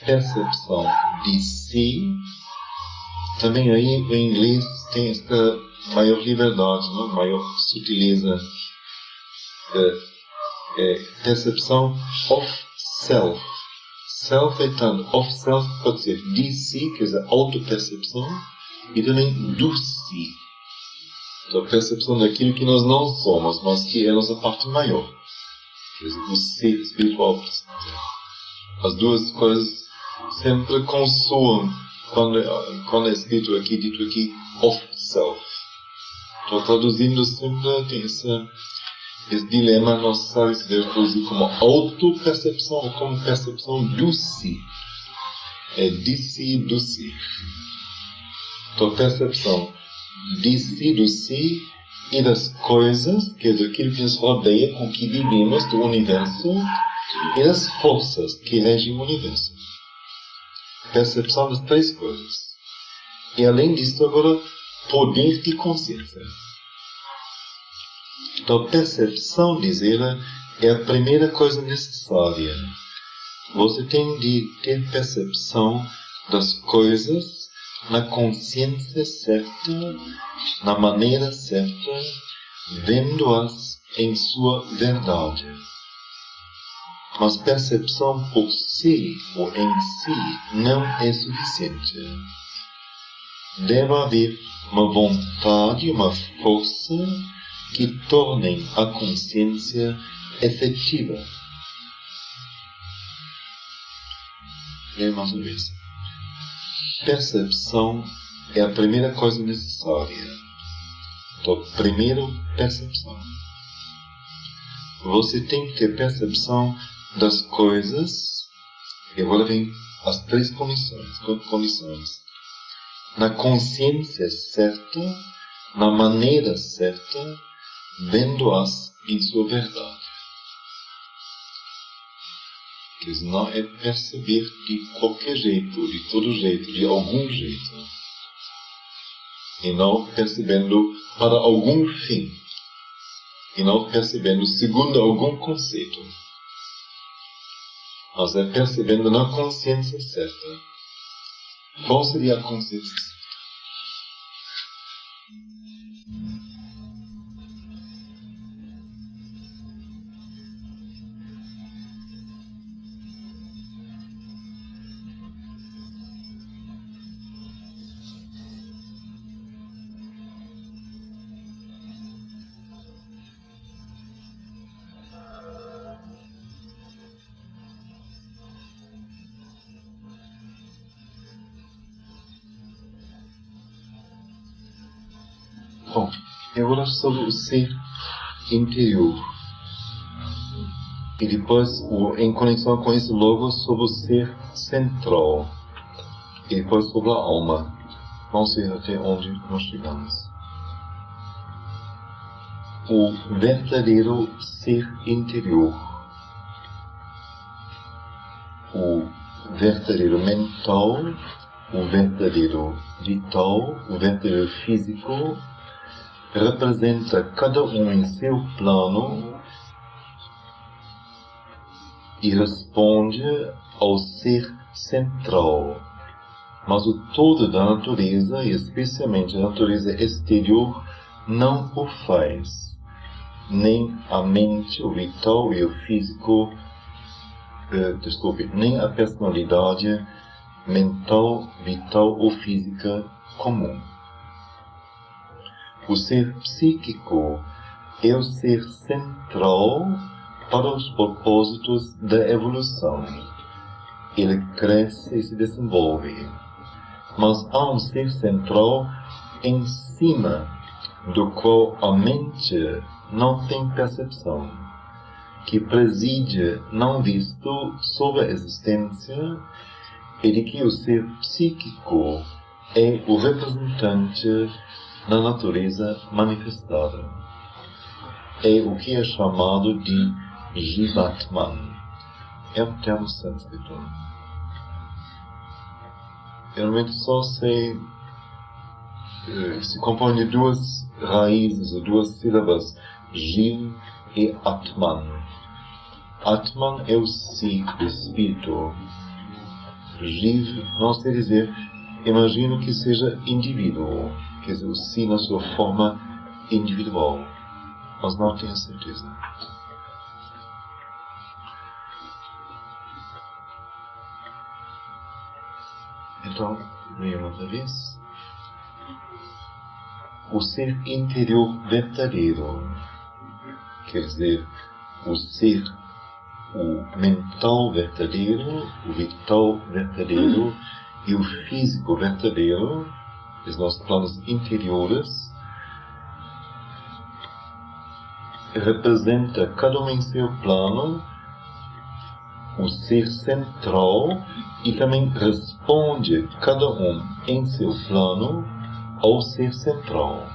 Percepção de si. Também aí em inglês tem esta maior liberdade, não? Maior sutileza. Percepção of self. Self é tanto, of self pode ser de si, quer dizer, autopercepção, e também do si. Então, a percepção daquilo que nós não somos, mas que é a nossa parte maior. Quer dizer, o ser espiritual. As duas coisas sempre consoam quando é escrito aqui, dito aqui, of self. Então, traduzindo sempre tem esse dilema, não se sabe se deve traduzir como autopercepção ou como percepção do si. É de si, do si. Então, percepção de si, do si e das coisas, que é daquilo que nos rodeia, com que vivemos, do universo, e das forças que regem o universo. Percepção das três coisas. E além disso, agora, poder de consciência. Então, percepção, diz ela, é a primeira coisa necessária. Você tem de ter percepção das coisas na consciência certa, na maneira certa, vendo-as em sua verdade. Mas percepção por si ou em si não é suficiente. Deve haver uma vontade, uma força que tornem a consciência efetiva. Leia mais uma vez. Percepção é a primeira coisa necessária. Então, primeiro, percepção. Você tem que ter percepção das coisas, e agora vem as três condições. Na consciência certa, na maneira certa, vendo-as em sua verdade. Quer dizer, não é perceber de qualquer jeito, de todo jeito, de algum jeito. E não percebendo para algum fim. E não percebendo segundo algum conceito. Mas é percebendo na consciência certa. Qual seria a consciência certa? Bom, agora sobre o ser interior. E depois, em conexão com esse logo, sobre o ser central. E depois sobre a alma. Vamos ver até onde nós chegamos. O verdadeiro ser interior. O verdadeiro mental, o verdadeiro vital, o verdadeiro físico, representa cada um em seu plano e responde ao ser central. Mas o todo da natureza, e especialmente a natureza exterior, não o faz. Nem a mente, o vital e o físico, nem a personalidade mental, vital ou física comum. O ser psíquico é o ser central para os propósitos da evolução. Ele cresce e se desenvolve. Mas há um ser central em cima do qual a mente não tem percepção, que preside não visto sobre a existência e de que o ser psíquico é o representante da natureza manifestada. É o que é chamado de Jivatman. É um termo sânscrito. Geralmente só se compõe de duas raízes, ou duas sílabas, Jiv e Atman. Atman é o si, o espírito. Jiv, não sei dizer, imagino que seja indivíduo, quer dizer, o si na sua forma individual, mas não tenho certeza. Então, leia outra vez. O ser interior verdadeiro, quer dizer, o ser, o mental verdadeiro, o vital verdadeiro e o físico verdadeiro, os nossos planos interiores, representa cada um em seu plano o ser central e também responde cada um em seu plano ao ser central.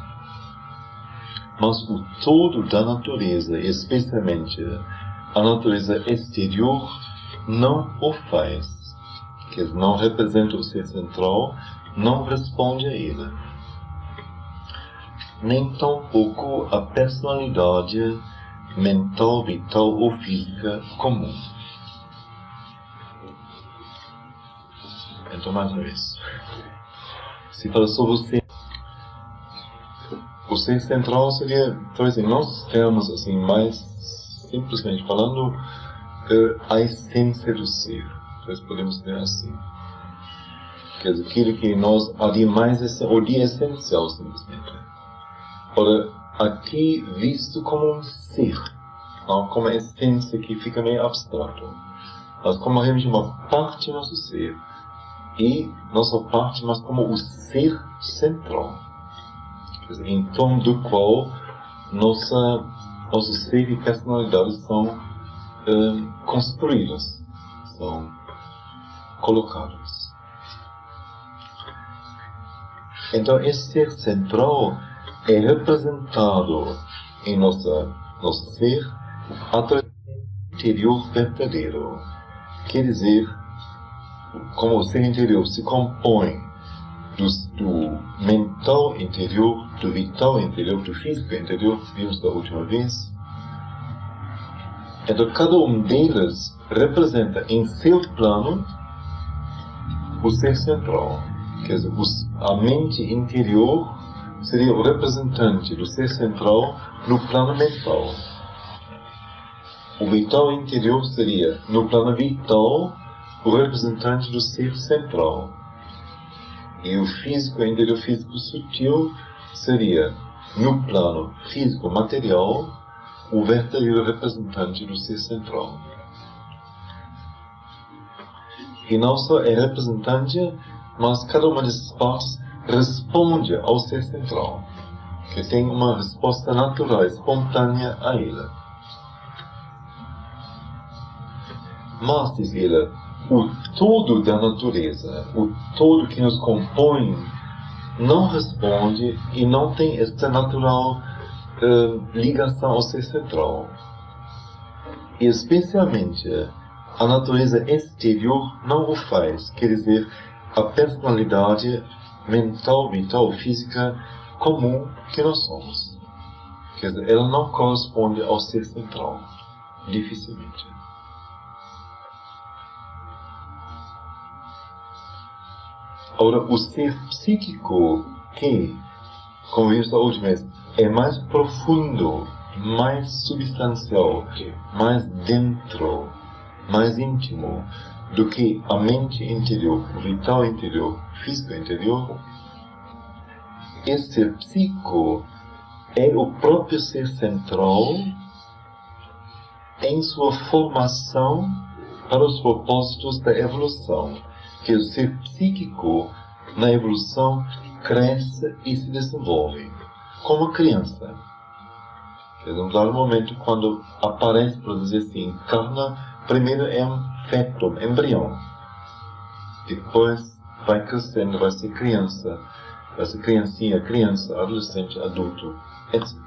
Mas o todo da natureza, especialmente a natureza exterior, não o faz. Que não representa o ser central, não responde a ele. Nem tampouco a personalidade mental, vital ou física comum. Então, mais uma vez. Se fala sobre o ser central seria, talvez em nossos termos, assim, mais simplesmente falando, a essência do ser. Talvez podemos dizer assim. Quer dizer, aquilo que nós há de mais, ou de essencial, simplesmente. Ora, aqui visto como um ser, não como a essência que fica meio abstrato, mas como uma parte do nosso ser. E nossa parte, mas como o ser central, quer dizer, em torno do qual nosso ser e personalidade são construídos, são colocados. Então, esse ser central é representado em nosso ser através do interior verdadeiro, quer dizer, como o ser interior se compõe do mental interior, do vital interior, do físico interior, vimos da última vez. Então, cada um deles representa em seu plano o ser central. Quer dizer, a mente interior seria o representante do ser central no plano mental. O vital interior seria, no plano vital, o representante do ser central. E o físico, o interior físico sutil, seria, no plano físico material, o verdadeiro representante do ser central. E não só é representante, mas cada uma dessas partes responde ao ser central, que tem uma resposta natural, espontânea a ele. Mas, diz ele, o todo da natureza, o todo que nos compõe, não responde e não tem esta natural ligação ao ser central. E especialmente a natureza exterior não o faz, quer dizer, a personalidade mental, vital, física comum que nós somos. Quer dizer, ela não corresponde ao ser central, dificilmente. Ora, o ser psíquico, que, como vimos a última vez, é mais profundo, mais substancial, mais dentro, mais íntimo do que a mente interior, o vital interior, físico interior. Esse ser psíquico é o próprio ser central em sua formação para os propósitos da evolução. Que o ser psíquico, na evolução, cresce e se desenvolve, como a criança. Quer dizer, num dado momento, quando aparece, para dizer assim, encarna, primeiro é um feto, um embrião. Depois vai crescendo, vai ser criança, vai ser criancinha, criança, adolescente, adulto, etc.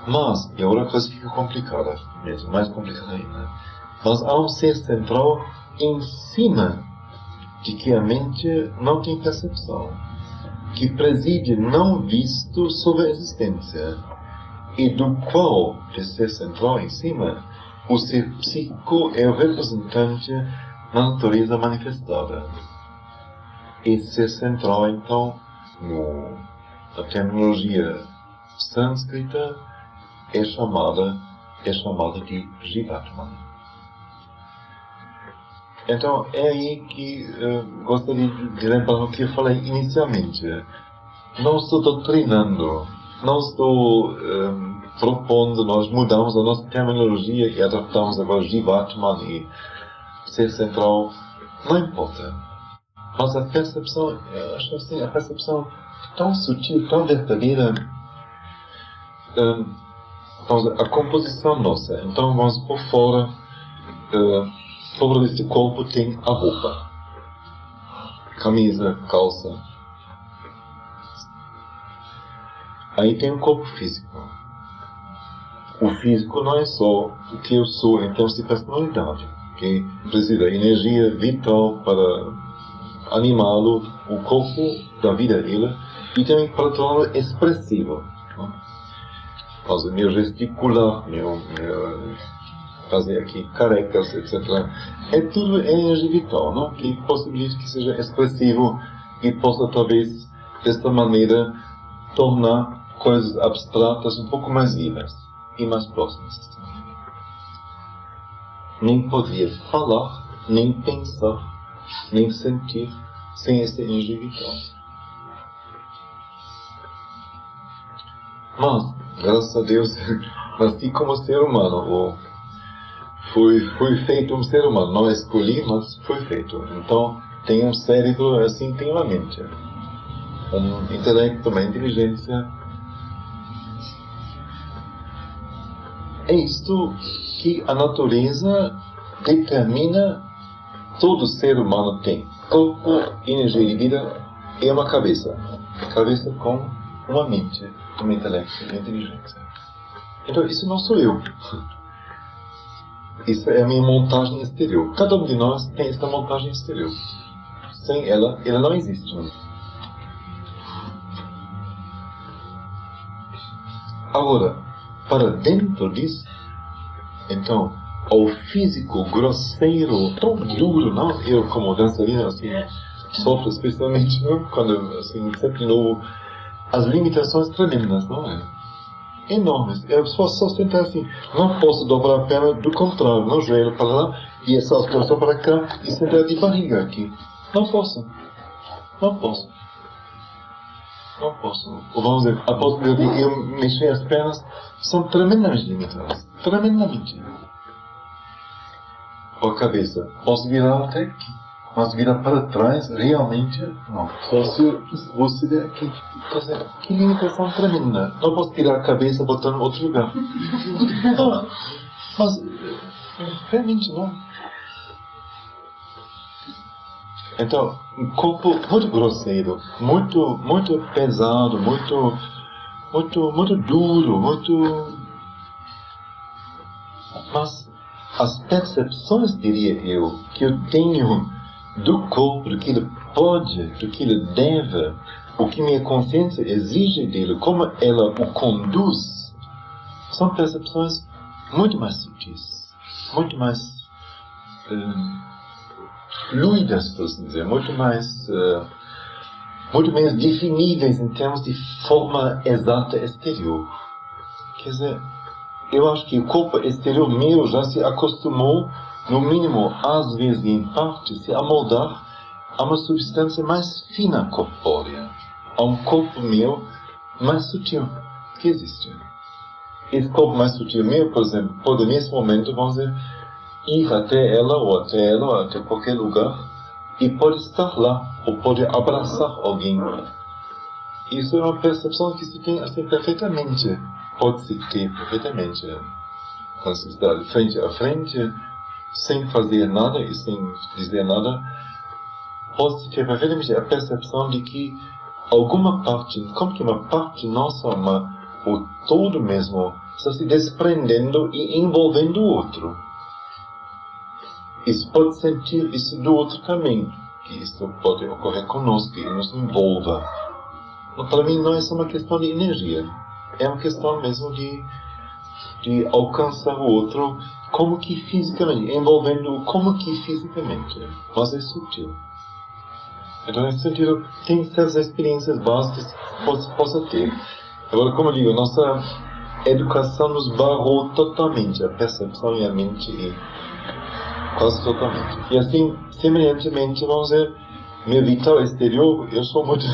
Mas, e agora a coisa fica complicada mesmo, mais complicada ainda. Mas há um ser central em cima de que a mente não tem percepção, que preside não visto sobre a existência, e do qual, esse ser central em cima, o ser psíquico é o representante na natureza manifestada. Esse ser central, então, na terminologia sânscrita, é chamada de Jivatman. Então, é aí que gostaria de lembrar o que eu falei inicialmente. Não estou doutrinando, não estou propondo, nós mudamos a nossa terminologia e adaptamos agora Jivatman e ser central, não importa. Mas a percepção, eu acho assim, a percepção tão sutil, tão verdadeira, a composição nossa. Então, vamos por fora. Sobre este corpo tem a roupa, camisa, calça. Aí tem o corpo físico. O físico não é só o que eu sou em termos de personalidade, que precisa de energia vital para animá-lo, o corpo da vida dele, e também para torná-lo expressivo. Então, meu gesticular, meu fazer aqui carecas, etc. É tudo energia vital, não? Que possibilita que seja expressivo e possa, talvez, desta maneira, tornar coisas abstratas um pouco mais vivas e mais próximas. Nem poderia falar, nem pensar, nem sentir sem essa energia vital. Mas, graças a Deus, nasci como ser humano, fui feito um ser humano, não escolhi, mas foi feito. Então, tem um cérebro, assim tem uma mente, um intelecto, uma inteligência. É isto que a natureza determina todo ser humano tem. Corpo, energia de vida e uma cabeça. Cabeça com uma mente, um intelecto, uma inteligência. Então, isso não sou eu. Isso é a minha montagem exterior. Cada um de nós tem esta montagem exterior. Sem ela, ela não existe. Agora, para dentro disso, então, o físico grosseiro, tão duro, não? Eu, como dançarino, assim, sofro especialmente, não? Quando, assim, sempre novo, as limitações tremendas, não é? Enormes. Eu só sentar assim, não posso dobrar a perna, do contrário, no joelho para lá, e essa posição para cá, e sentar de barriga aqui. Não posso. Não posso. Não posso. Ou vamos dizer, a possibilidade de eu mexer as pernas são tremendamente limitadas. Tremendamente. Ou a cabeça. Posso virar até aqui. Mas virar para trás, realmente, não. Só se eu vou seguir aqui. Quer dizer, que limitação tremenda. Não posso tirar a cabeça e botar em outro lugar. Mas, realmente não. Então, um corpo muito grosseiro, muito pesado, muito duro, Mas as percepções, diria eu, que eu tenho do corpo, do que ele pode, do que ele deve, o que minha consciência exige dele, como ela o conduz, são percepções muito mais sutis, muito mais fluidas, por assim dizer, muito menos definíveis em termos de forma exata exterior. Quer dizer, eu acho que o corpo exterior meu já se acostumou, no mínimo, às vezes e em parte, se amoldar a uma substância mais fina corpórea, a um corpo meu mais sutil que existe. Esse corpo mais sutil meu, por exemplo, pode nesse momento, vamos dizer, ir até ela ou até qualquer lugar e pode estar lá, ou pode abraçar alguém. Isso é uma percepção que se tem assim perfeitamente, pode-se ter perfeitamente. Quando se está de frente a frente, sem fazer nada e sem dizer nada, pode-se ter perfeitamente a percepção de que alguma parte, como que uma parte nossa, o todo mesmo, está se desprendendo e envolvendo o outro. Isso pode sentir isso do outro também, que isso pode ocorrer conosco, que nos envolva. Mas para mim não é só uma questão de energia, é uma questão mesmo de alcançar o outro como que fisicamente, envolvendo-o como que fisicamente, mas é sutil. Então, nesse sentido, tem certas experiências básicas que possa ter. Agora, como eu digo, nossa educação nos barrou totalmente a percepção e a mente, quase totalmente. E assim, semelhantemente, vamos dizer, meu vital exterior, eu sou muito,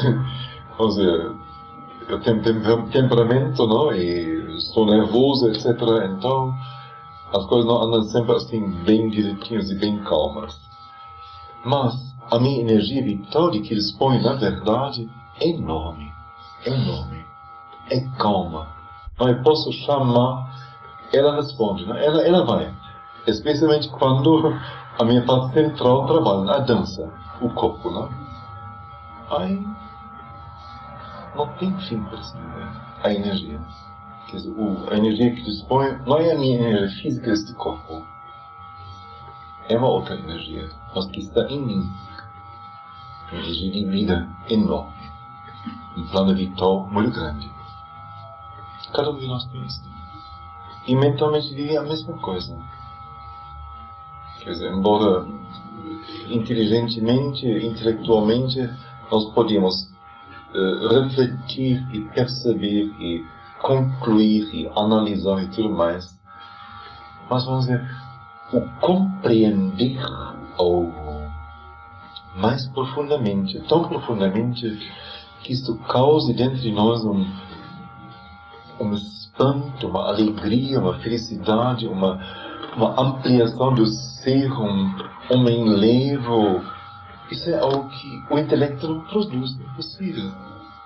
vamos dizer, eu tenho temperamento, não? E sou nervoso, etc. Então, as coisas não andam sempre assim, bem direitinhas e bem calmas. Mas a minha energia vital, de que dispõe, na verdade, é enorme. É calma. Eu posso chamar, ela responde, não? Ela vai. Especialmente quando a minha parte central trabalha na dança, o corpo, não? Aí não tem fim para assim, né? A energia. Quer dizer, a energia que dispõe não é a minha energia física deste corpo. É uma outra energia, mas que está em mim. Uma energia de vida enorme. Um plano vital muito grande. Cada um de nós tem isso. E mentalmente diria a mesma coisa. Quer dizer, embora inteligentemente, intelectualmente, nós podemos refletir e perceber e concluir e analisar e tudo mais, mas vamos dizer, o compreender algo mais profundamente, tão profundamente que isto cause dentro de nós um espanto, uma alegria, uma felicidade, uma ampliação do ser, um enlevo. Isso é algo que o intelecto não produz.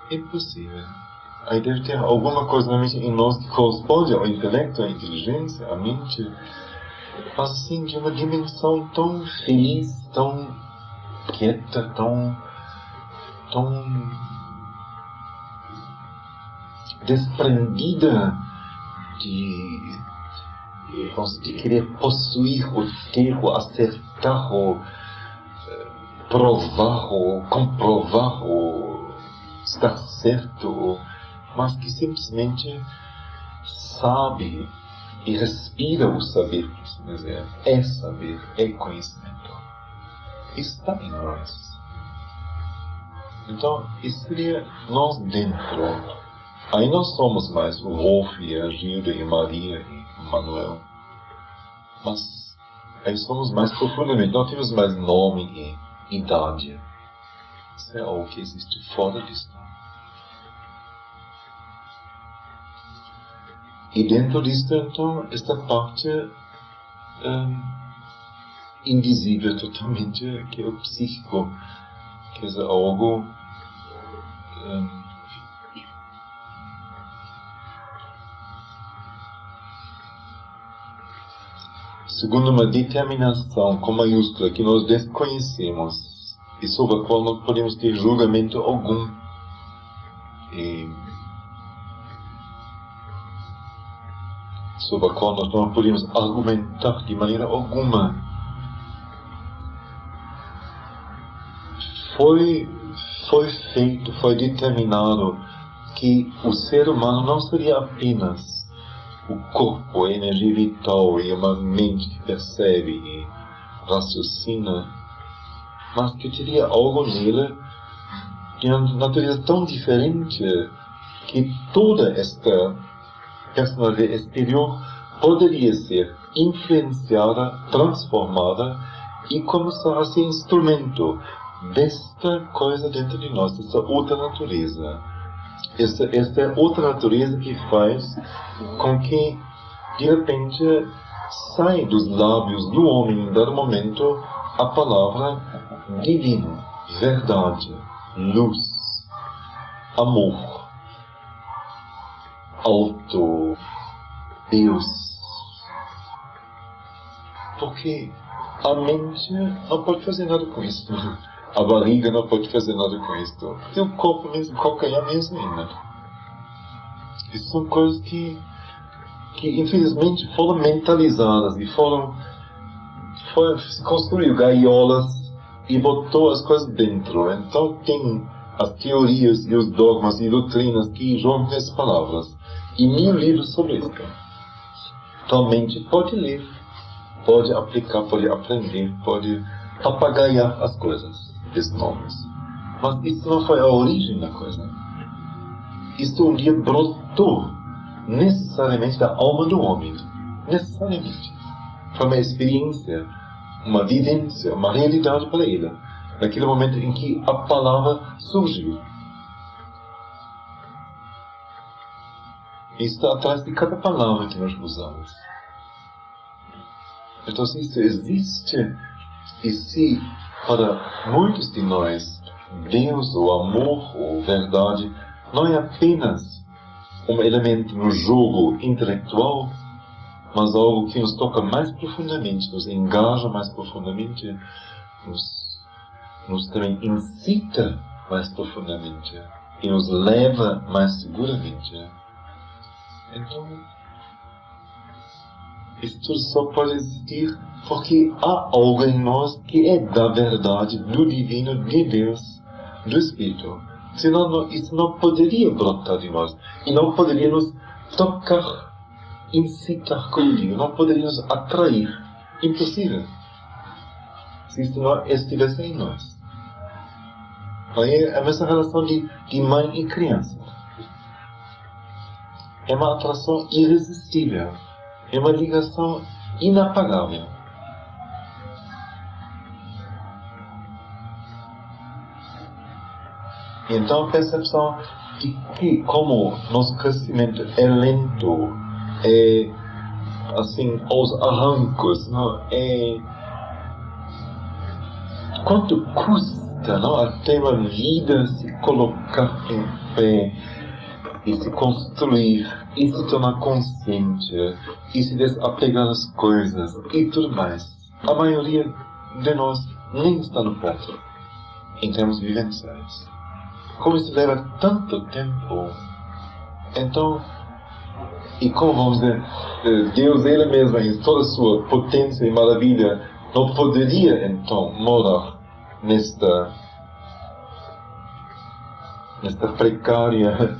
É impossível. Aí deve ter alguma coisa em nós que corresponde ao intelecto, à inteligência, à mente, mas assim, de uma dimensão tão feliz, tão quieta, tão desprendida de querer possuir o ter, o acertar, o provar, o comprovar, o estar certo, mas que simplesmente sabe e respira o saber, por assim dizer. É saber, é conhecimento. Está em nós. Então, isso seria nós dentro. Aí nós somos mais o Wolf, e a Gilda, e Maria, e o Manuel. Mas aí somos mais profundamente, não temos mais nome e idade. Isso é algo que existe fora disso. E dentro disso, então, esta parte indizível totalmente, que é o psíquico. Quer dizer, algo segundo uma determinação com maiúscula que nós desconhecemos e sobre a qual não podemos ter julgamento algum. E sobre a qual nós não podemos argumentar de maneira alguma. Foi feito, foi determinado que o ser humano não seria apenas o corpo, a energia vital e uma mente que percebe e raciocina, mas que teria algo nele de uma natureza tão diferente que toda esta personalidade exterior poderia ser influenciada, transformada e começar a ser instrumento desta coisa dentro de nós, dessa outra natureza. Esta outra natureza que faz com que, de repente, sai dos lábios do homem, em dado momento, a palavra divino, verdade, luz, amor, alto, Deus. Porque a mente não pode fazer nada com isso. A barriga não pode fazer nada com isso. E o corpo mesmo, o calcanhar mesmo ainda. Isso são coisas que infelizmente foram mentalizadas e se construiu gaiolas e botou as coisas dentro. Então tem as teorias e os dogmas e doutrinas que jogam essas palavras. E 1000 livros sobre isso. Então a mente pode ler, pode aplicar, pode aprender, pode papagaiar as coisas, esses nomes. Mas isso não foi a origem da coisa. Isso um dia brotou necessariamente da alma do homem. Necessariamente. Foi uma experiência, uma vivência, uma realidade para ele. Naquele momento em que a palavra surgiu. Isso está atrás de cada palavra que nós usamos. Então, se isso existe, e se para muitos de nós Deus, ou amor, ou verdade, não é apenas um elemento no jogo intelectual, mas algo que nos toca mais profundamente, nos engaja mais profundamente, nos também incita mais profundamente e nos leva mais seguramente. Então, isso tudo só pode existir porque há algo em nós que é da verdade, do divino, de Deus, do Espírito. Senão isso não poderia brotar de nós. E não poderia nos tocar, incitar, como digo, não poderia nos atrair. Impossível. Se isso não estivesse em nós. Aí é a mesma relação de mãe e criança. É uma atração irresistível. É uma ligação inapagável. Então a percepção de que, como nosso crescimento é lento, é assim, aos arrancos, não? Quanto custa, não? Até uma vida se colocar em pé e se construir e se tornar consciente e se desapegar das coisas e tudo mais. A maioria de nós nem está no ponto em termos vivenciais. Como isso leva tanto tempo, então, e como vamos dizer, Deus Ele mesmo, em toda a sua potência e maravilha, não poderia então morar nesta precária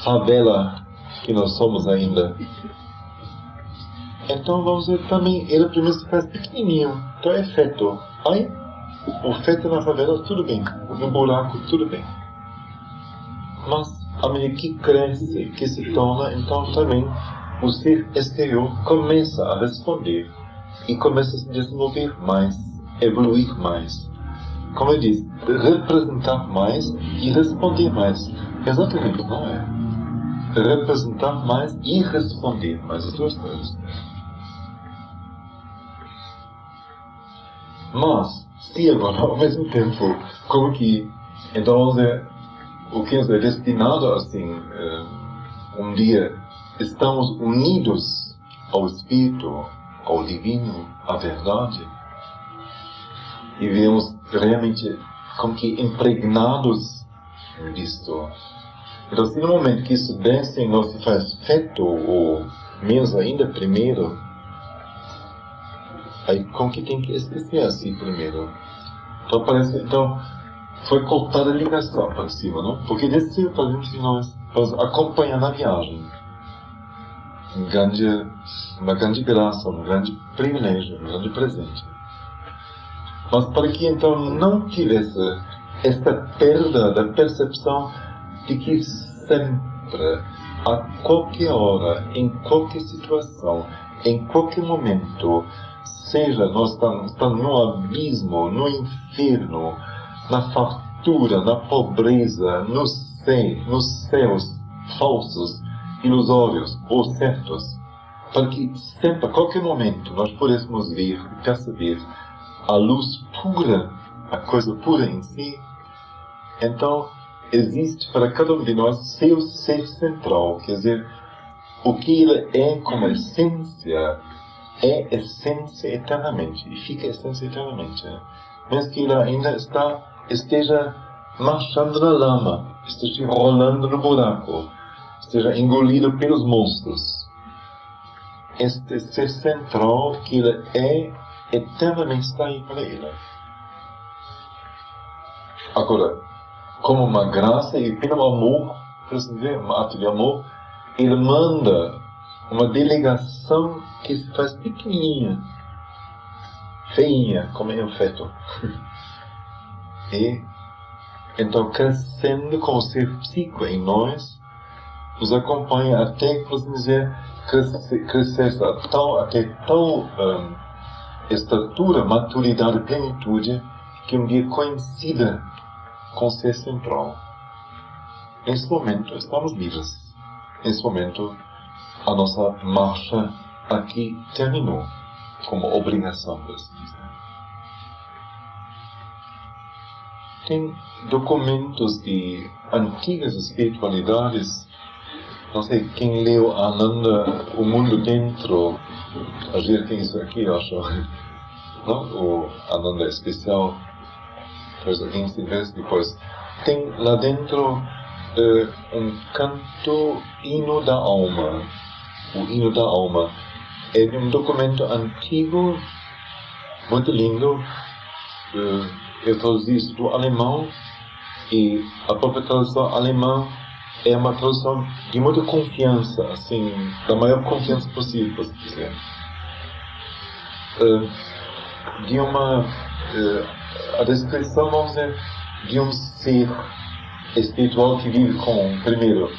favela que nós somos ainda. Então vamos ver também, ele primeiro se faz pequenininho, então é feto. Aí, o feto na favela, tudo bem, no buraco, tudo bem. Mas, à medida que cresce, que se torna, então também o ser exterior começa a responder e começa a se desenvolver mais, evoluir mais. Como eu disse, representar mais e responder mais. Exatamente, não é? Representar mais e responder mais, as duas coisas. Mas, se agora, ao mesmo tempo, como que, então, o que é destinado assim, um dia estamos unidos ao Espírito, ao divino, à verdade, e vivemos realmente como que impregnados disto. Então, se no momento que isso desce em nós se faz feto, ou menos ainda primeiro, aí como que tem que esquecer assim primeiro? Então parece, foi cortada a ligação para cima, não? Porque desceu para dentro de nós, para acompanhar na viagem. Uma grande graça, um grande privilégio, um grande presente. Mas para que então não tivesse esta perda da percepção de que sempre, a qualquer hora, em qualquer situação, em qualquer momento, seja nós estamos no abismo, no inferno, na fartura, na pobreza, nos céus falsos, ilusórios ou certos, para que sempre, a qualquer momento, nós pudéssemos ver e perceber a luz pura, a coisa pura em si. Então, existe para cada um de nós seu ser central, quer dizer, o que ele é como essência, é essência eternamente, e fica essência eternamente. Mesmo que ele ainda esteja marchando na lama, esteja rolando no buraco, esteja engolido pelos monstros. Este ser central que ele é, eternamente está aí para ele. Agora, como uma graça e pelo amor, por assim dizer, um ato de amor, ele manda uma delegação que se faz pequenininha, feinha, como é um feto. E, então, crescendo com o ser psíquico em nós, nos acompanha até, por assim dizer, crescer até tal estatura, maturidade, plenitude, que um dia coincida com o ser central. Nesse momento, estamos livres. Nesse momento, a nossa marcha aqui terminou, como obrigação, por assim dizer. Tem documentos de antigas espiritualidades. Não sei quem leu Ananda, O Mundo Dentro. A gente tem isso aqui, acho. Não? O Ananda Especial. Depois alguém se vê depois. Tem lá dentro um canto Hino da Alma. O Hino da Alma. É um documento antigo, muito lindo. Eu traduzi isso do alemão, e a própria tradução alemã é uma tradução de muita confiança, assim, da maior confiança possível, posso dizer. De a descrição, vamos dizer, de um ser espiritual que vive com, primeiro,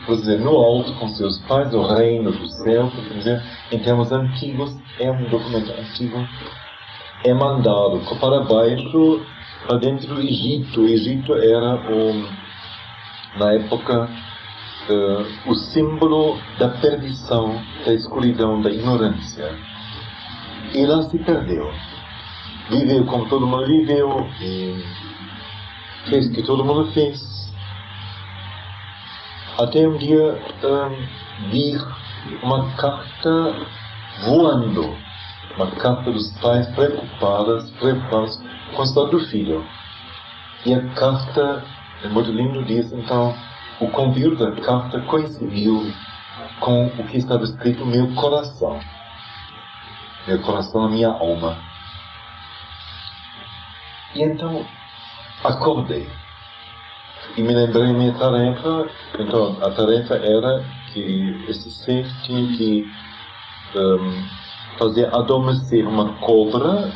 por dizer, no alto com seus pais, o reino do céu, por dizer, em termos antigos, é um documento antigo, é mandado para baixo, para dentro do Egito. O Egito era, na época, o símbolo da perdição, da escuridão, da ignorância. E lá se perdeu. Viveu como todo mundo viveu, e fez o que todo mundo fez. Até um dia vir uma carta voando, uma carta dos pais preocupados com o estado do filho. E a carta, é muito lindo, diz, então, o conteúdo da carta coincidiu com o que estava escrito no meu coração. Meu coração, a minha alma. E então, acordei. E me lembrei da minha tarefa. Então, a tarefa era que esse ser tinha que fazer adormecer uma cobra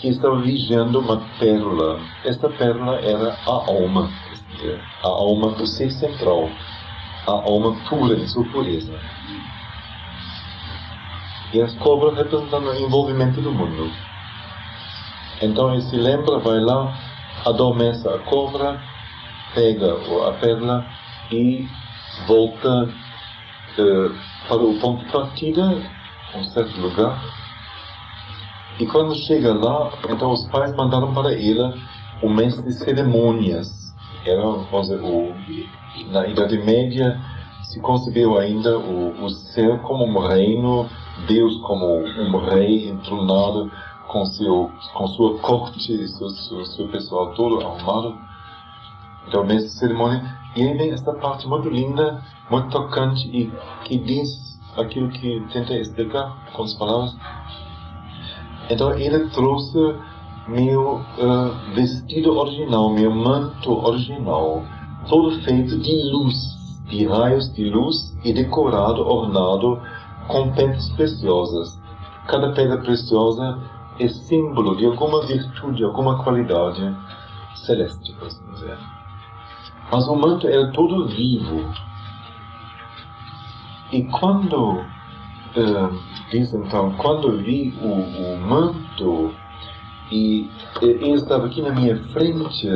que estava vigiando uma pérola. Esta pérola era a alma do ser central, a alma pura em sua pureza. E as cobras representando o envolvimento do mundo. Então ele se lembra, vai lá, adormece a cobra, pega a pérola e volta para o ponto de partida, um certo lugar. E quando chega lá, então os pais mandaram para ele o mestre de cerimônias. Era, vamos dizer, na Idade Média se concebeu ainda o céu como um reino Deus como um rei entronado com sua corte e seu pessoal todo arrumado. Então, nessa cerimônia, e aí vem essa parte muito linda, muito tocante e que diz aquilo que tenta explicar com as palavras. Então, ele trouxe meu vestido original, meu manto original, todo feito de luz, de raios de luz e decorado, ornado com pedras preciosas. Cada pedra preciosa é símbolo de alguma virtude, alguma qualidade celeste, por assim dizer. Mas o manto era todo vivo. E quando, diz então, quando vi o manto, e ele estava aqui na minha frente,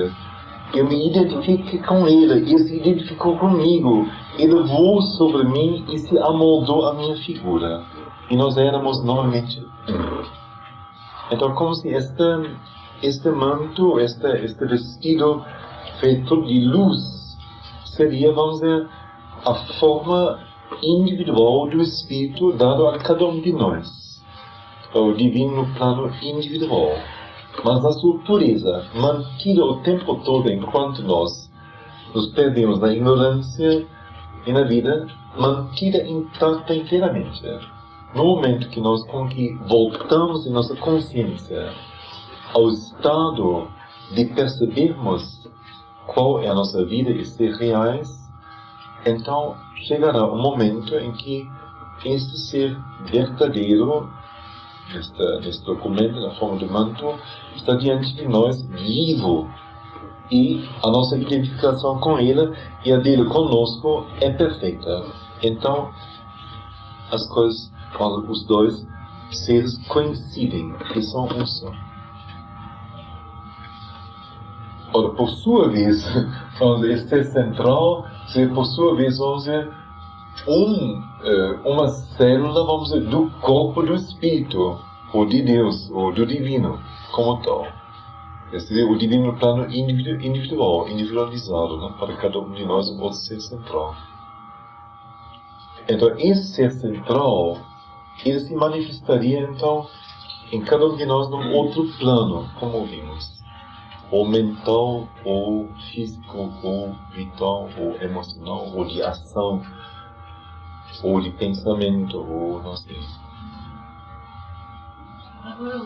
eu me identifiquei com ele, ele se identificou comigo, ele voou sobre mim e se amoldou à minha figura. E nós éramos novamente um. Então, como se este manto, este vestido feito de luz, seria, vamos dizer, a forma individual do Espírito dado a cada um de nós. O divino no plano individual. Mas a sua pureza, mantida o tempo todo enquanto nós nos perdemos na ignorância e na vida, mantida intacta inteiramente. No momento que nós voltamos em nossa consciência ao estado de percebermos qual é a nossa vida e ser reais, então chegará um momento em que este ser verdadeiro, neste documento, na forma de manto, está diante de nós, vivo. E a nossa identificação com ele e a dele conosco é perfeita. Então, as coisas, os dois seres coincidem e são um só. Ora, por sua vez, este ser central seria, por sua vez, vamos dizer, uma célula, vamos dizer, do corpo do Espírito, ou de Deus, ou do Divino, como tal. Esse seria o Divino no plano individual, individualizado, né, para cada um de nós, o ser central. Então, esse ser central, ele se manifestaria, então, em cada um de nós num outro plano, como vimos. Ou mental, ou físico, ou vital, ou emocional, ou de ação, ou de pensamento, ou não sei. Agora,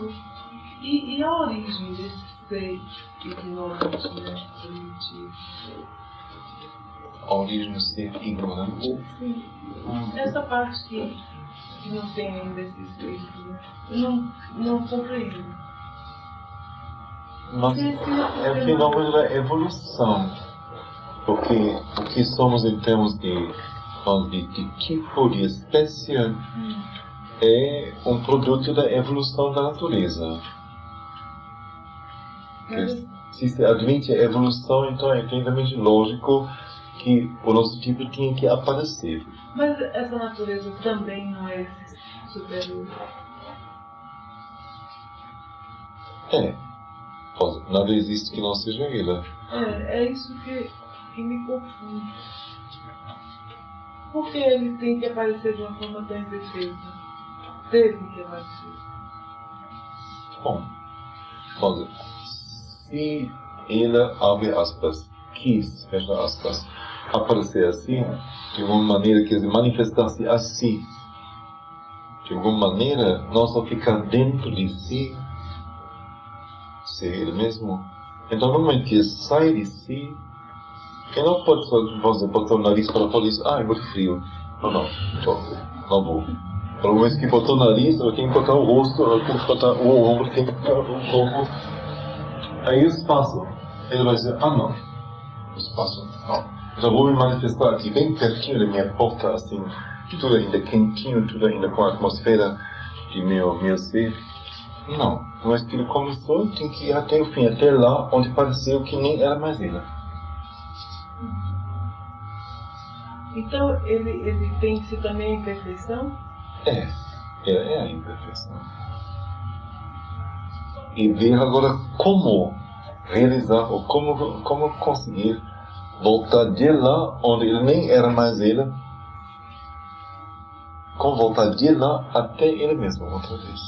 e a origem desse ser ignorante, né? Primitivo? A origem do ser ignorante? Sim. Essa parte que não tem ainda esse espírito, né? Eu não compreendo. Mas é o fenômeno da evolução. Porque o que somos em termos de tipo, de espécie, é um produto da evolução da natureza. Se se admite a evolução, então é inteiramente lógico que o nosso tipo tinha que aparecer. Mas essa natureza também não é superior? Nada existe que não seja ele. É isso que me confunde. Por que ele tem que aparecer de uma forma tão imperfeita? Teve que aparecer. Bom, se ele, abre aspas, quis, fecha aspas, aparecer assim, de alguma maneira, quer dizer, manifestar-se assim, de alguma maneira, não só ficar dentro de si, ser ele mesmo. Então, no momento que ele sai de si, ele não pode só botar o nariz para fora e dizer, é muito frio. Não vou. Para o momento que botou o nariz, eu tenho que botar o rosto, eu tenho que botar o ombro, eu tenho que botar o corpo. Aí o espaço, ele vai dizer, não. O espaço, não. Então vou me manifestar aqui bem pertinho da minha porta, assim, tudo ainda quentinho, tudo ainda com a atmosfera de meu ser. Não, mas que ele começou, tem que ir até o fim, até lá onde pareceu que nem era mais ele. Então ele tem-se também a imperfeição? É a imperfeição. E ver agora como realizar, ou como conseguir voltar de lá onde ele nem era mais ele, com vontade de ir lá até ele mesmo outra vez.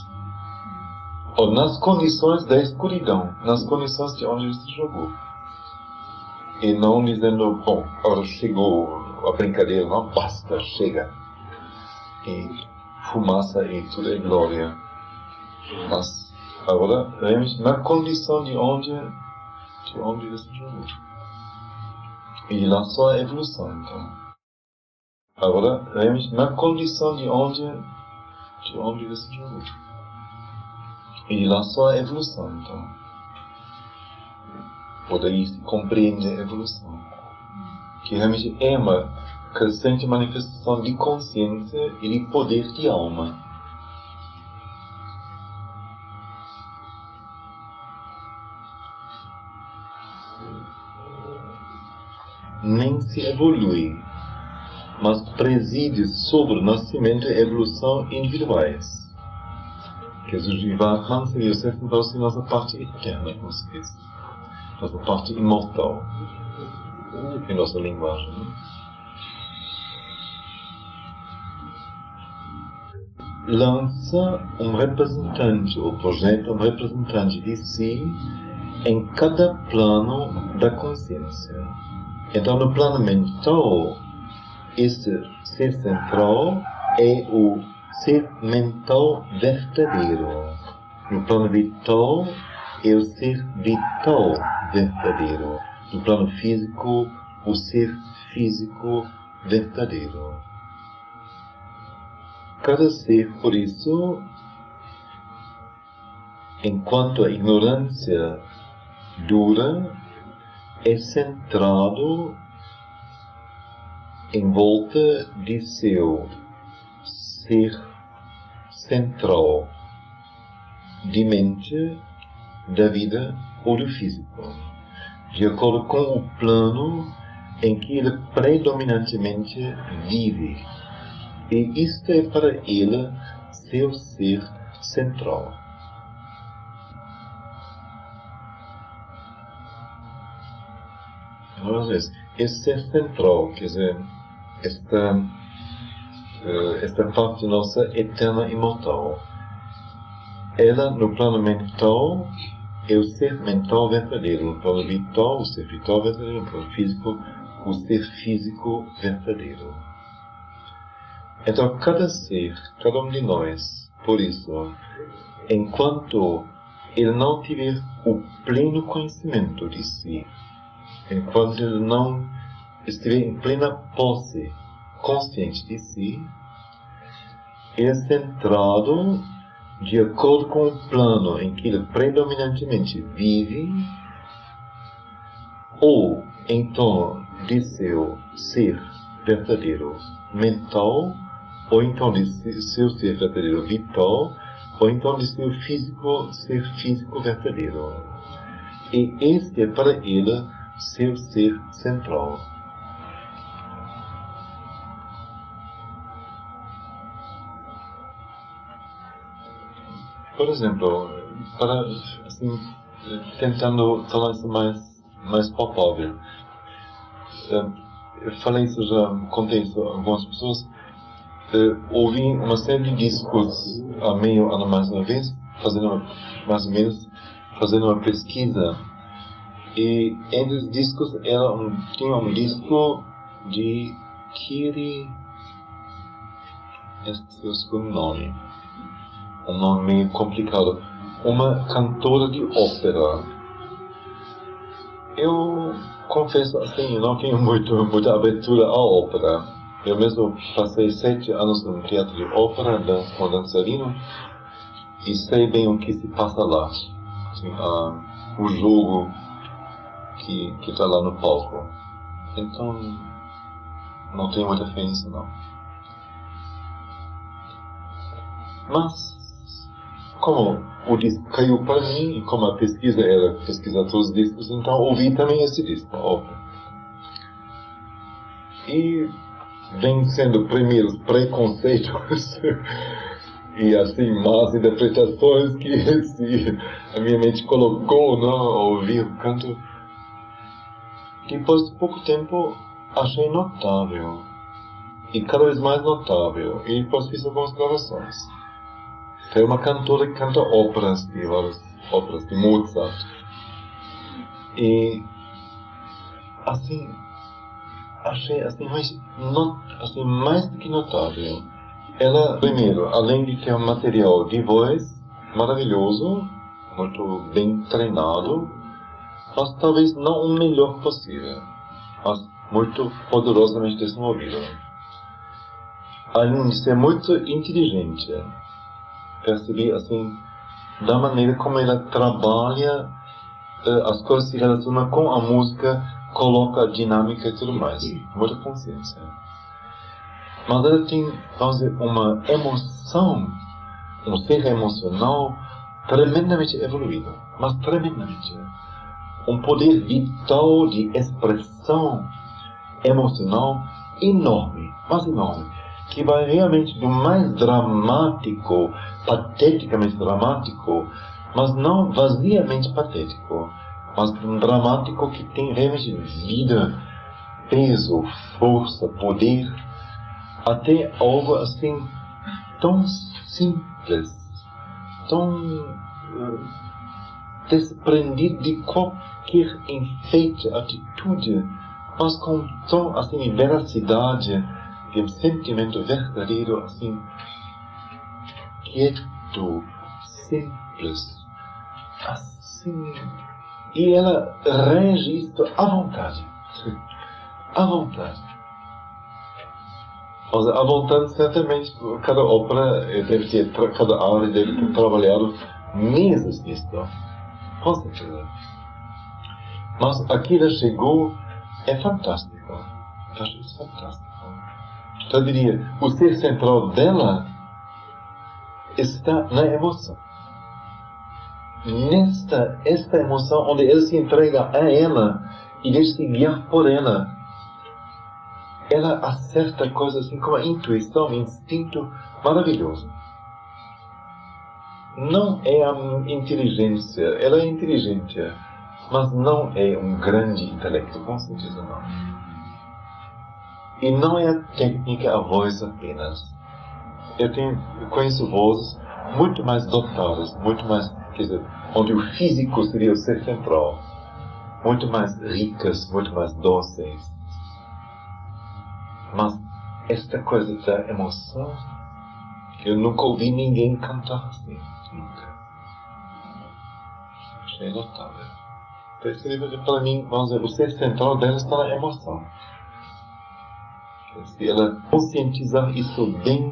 Ou nas condições da escuridão, nas condições de onde ele se jogou. E não dizendo, bom, agora chegou a brincadeira, não basta, chega. E fumaça e tudo é glória. Mas agora, realmente, na condição de onde ele se jogou. E lá só a evolução, então. Agora, realmente, na condição de onde ele se jogou. E lá só a evolução, então. Por daí se compreende a evolução. Que realmente é uma crescente manifestação de consciência e de poder de alma. Nem se evolui, mas preside sobre o nascimento e evolução individuais. Que o Jivatman seria o nossa parte eterna, como se diz. Nossa parte imortal. Em nossa linguagem. Lança representante, ou projeta representante de si em cada plano da consciência. Então, no plano mental, esse ser central é o ser mental verdadeiro. No plano vital, é o ser vital verdadeiro. No plano físico, o ser físico verdadeiro. Cada ser, por isso, enquanto a ignorância dura, é centrado em volta de seu ser central, de mente, da vida ou do físico, de acordo com o plano em que ele predominantemente vive. E isto é para ele seu ser central. Às vezes, esse ser central, quer dizer, esta parte nossa eterna e imortal, ela no plano mental é o ser mental verdadeiro, no plano vital, o ser vital verdadeiro, no plano físico, o ser físico verdadeiro. Então, cada ser, cada um de nós, por isso, enquanto ele não tiver o pleno conhecimento de si, enquanto ele não estiver em plena posse consciente de si, ele é centrado de acordo com o plano em que ele predominantemente vive, ou em torno de seu ser verdadeiro mental, ou então de seu ser verdadeiro vital, ou então de seu ser físico verdadeiro. E este é para ele seu ser central. Por exemplo, para, assim, tentando tornar isso mais palpável, eu falei isso já, contei isso a algumas pessoas. Ouvi uma série de discos há meio ano mais uma vez, mais ou menos fazendo uma pesquisa, e entre os discos tinha um disco de Kiri, esse é o segundo nome, um nome meio complicado, uma cantora de ópera. Eu confesso assim, eu não tenho muita abertura à ópera. Eu mesmo passei 7 anos no teatro de ópera, como dançarino, e sei bem o que se passa lá. Assim, o jogo que está lá no palco. Então, não tenho muita fé nisso, não. Mas, como o disco caiu para mim, e como a pesquisa era pesquisar todos os discos, então ouvi também esse disco, óbvio. E vem sendo primeiros preconceitos e assim más interpretações que a minha mente colocou, não, ao ouvir o canto. Depois de pouco tempo achei notável e cada vez mais notável. E depois fiz algumas gravações. É uma cantora que canta óperas, de várias óperas de Mozart. E assim, achei assim, mais do que notável. Ela, primeiro, além de ter um material de voz maravilhoso, muito bem treinado, mas talvez não o melhor possível, mas muito poderosamente desenvolvido. Além de ser muito inteligente, percebi assim, da maneira como ela trabalha as coisas se relacionam com a música, coloca a dinâmica e tudo mais. Muita consciência. Mas ela tem, vamos dizer, uma emoção, um ser emocional tremendamente evoluído. Mas tremendamente. Um poder vital de expressão emocional enorme, mas enorme. Que vai realmente do mais dramático, pateticamente dramático, mas não vaziamente patético, mas um dramático que tem realmente vida, peso, força, poder, até algo assim tão simples, tão desprendido de qualquer enfeite, atitude, mas com tão assim veracidade, de um sentimento verdadeiro, assim, quieto, simples, assim, e ela rege isto à vontade. À vontade. Ou seja, à vontade, certamente, cada ópera deve ter, cada área deve ter trabalhado meses nisto. Com certeza. Mas aqui ela chegou, é fantástico. Eu acho isso fantástico. Eu diria, o ser central dela está na emoção. Esta emoção onde ele se entrega a ela e deixa-se guiar por ela. Ela acerta coisas assim com a intuição, um instinto maravilhoso. Não é a inteligência, ela é inteligente, mas não é um grande intelecto, com certeza não. E não é a técnica, a voz apenas. Eu conheço vozes muito mais dotadas, muito mais, quer dizer, onde o físico seria o ser central, muito mais ricas, muito mais dóceis. Mas esta coisa da emoção, eu nunca ouvi ninguém cantar assim, nunca. Achei notável. Para mim, vamos dizer, o ser central dela está na emoção. Se ela conscientizar isso bem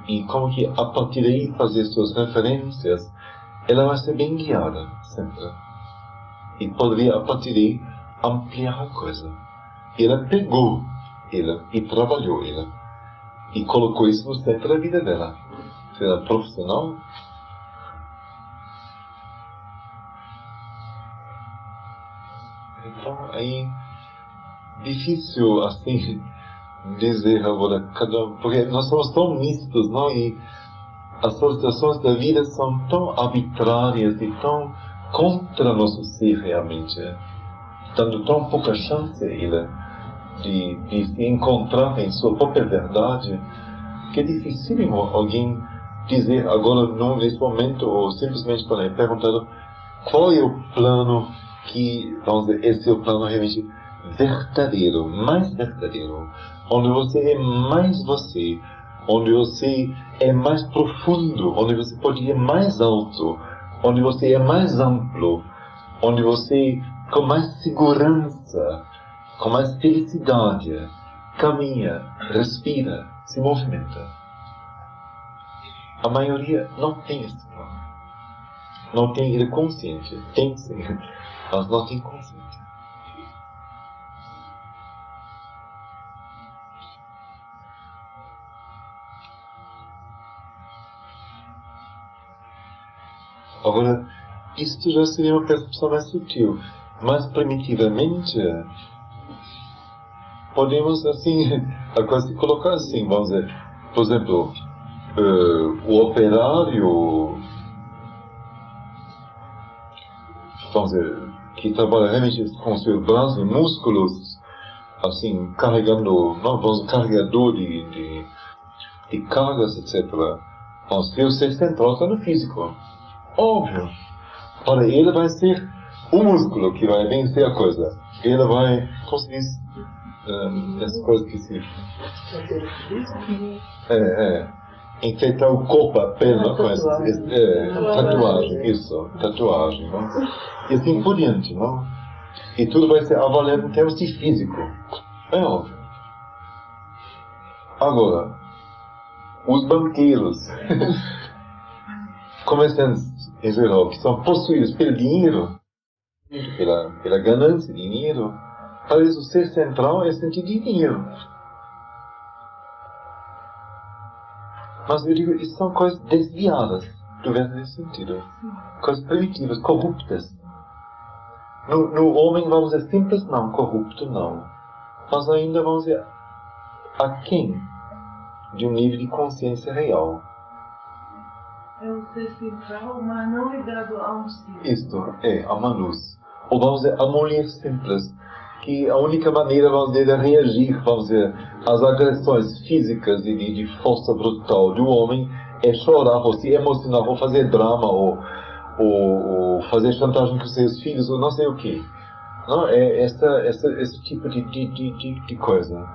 e como que a partir daí fazer suas referências, ela vai ser bem guiada sempre. E poderia a partir daí ampliar a coisa. E ela pegou ela e trabalhou ela e colocou isso no centro da vida dela. Seja profissional. Então aí difícil assim dizer agora, porque nós somos tão mistos, não? E as solicitações da vida são tão arbitrárias e tão contra nosso ser realmente, dando tão pouca chance a ele de se encontrar em sua própria verdade, que é dificílimo alguém dizer agora, nesse momento, ou simplesmente para ele perguntar qual é o plano que, vamos dizer, esse é o plano realmente verdadeiro, mais verdadeiro, onde você é mais você, onde você é mais profundo, onde você pode ir mais alto, onde você é mais amplo, onde você, com mais segurança, com mais felicidade, caminha, respira, se movimenta. A maioria não tem esse plano. Não tem ele consciente. Tem sim, mas não tem consciente. Agora, isto já seria uma percepção mais sutil. Mas primitivamente, podemos assim, a coisa se colocar assim, vamos dizer, por exemplo, o operário, vamos dizer, que trabalha realmente com seus braços e músculos, assim, carregando, não, vamos carregador de cargas, etc. Vamos ver o ser central está no físico. Óbvio. Para ele vai ser o músculo que vai vencer a coisa. Ele vai, como se diz, essa coisa que se... enfeitar o corpo, a pele, não conhece? Tatuagem, isso, tatuagem, não? E assim por diante, não? E tudo vai ser avaliado em termos de físico. É óbvio. Agora, os banqueiros, comerciantes em geral, que são possuídos pelo dinheiro, pela ganância de dinheiro, para eles o ser central é sentir de dinheiro. Mas eu digo, isso são coisas desviadas do verdadeiro sentido. Coisas primitivas, corruptas. No homem, vamos dizer, simples não, corrupto não. Mas ainda, vamos dizer, aquém de um nível de consciência real. É o ser central, mas não ligado a um si. Isto é, a uma luz. Ou vamos dizer, a mulher simples, que a única maneira, vamos dizer, de reagir, vamos dizer, às agressões físicas e de força brutal do homem é chorar, ou se emocionar, ou fazer drama, ou fazer chantagem com seus filhos, ou não sei o quê. Não, é esse tipo de coisa.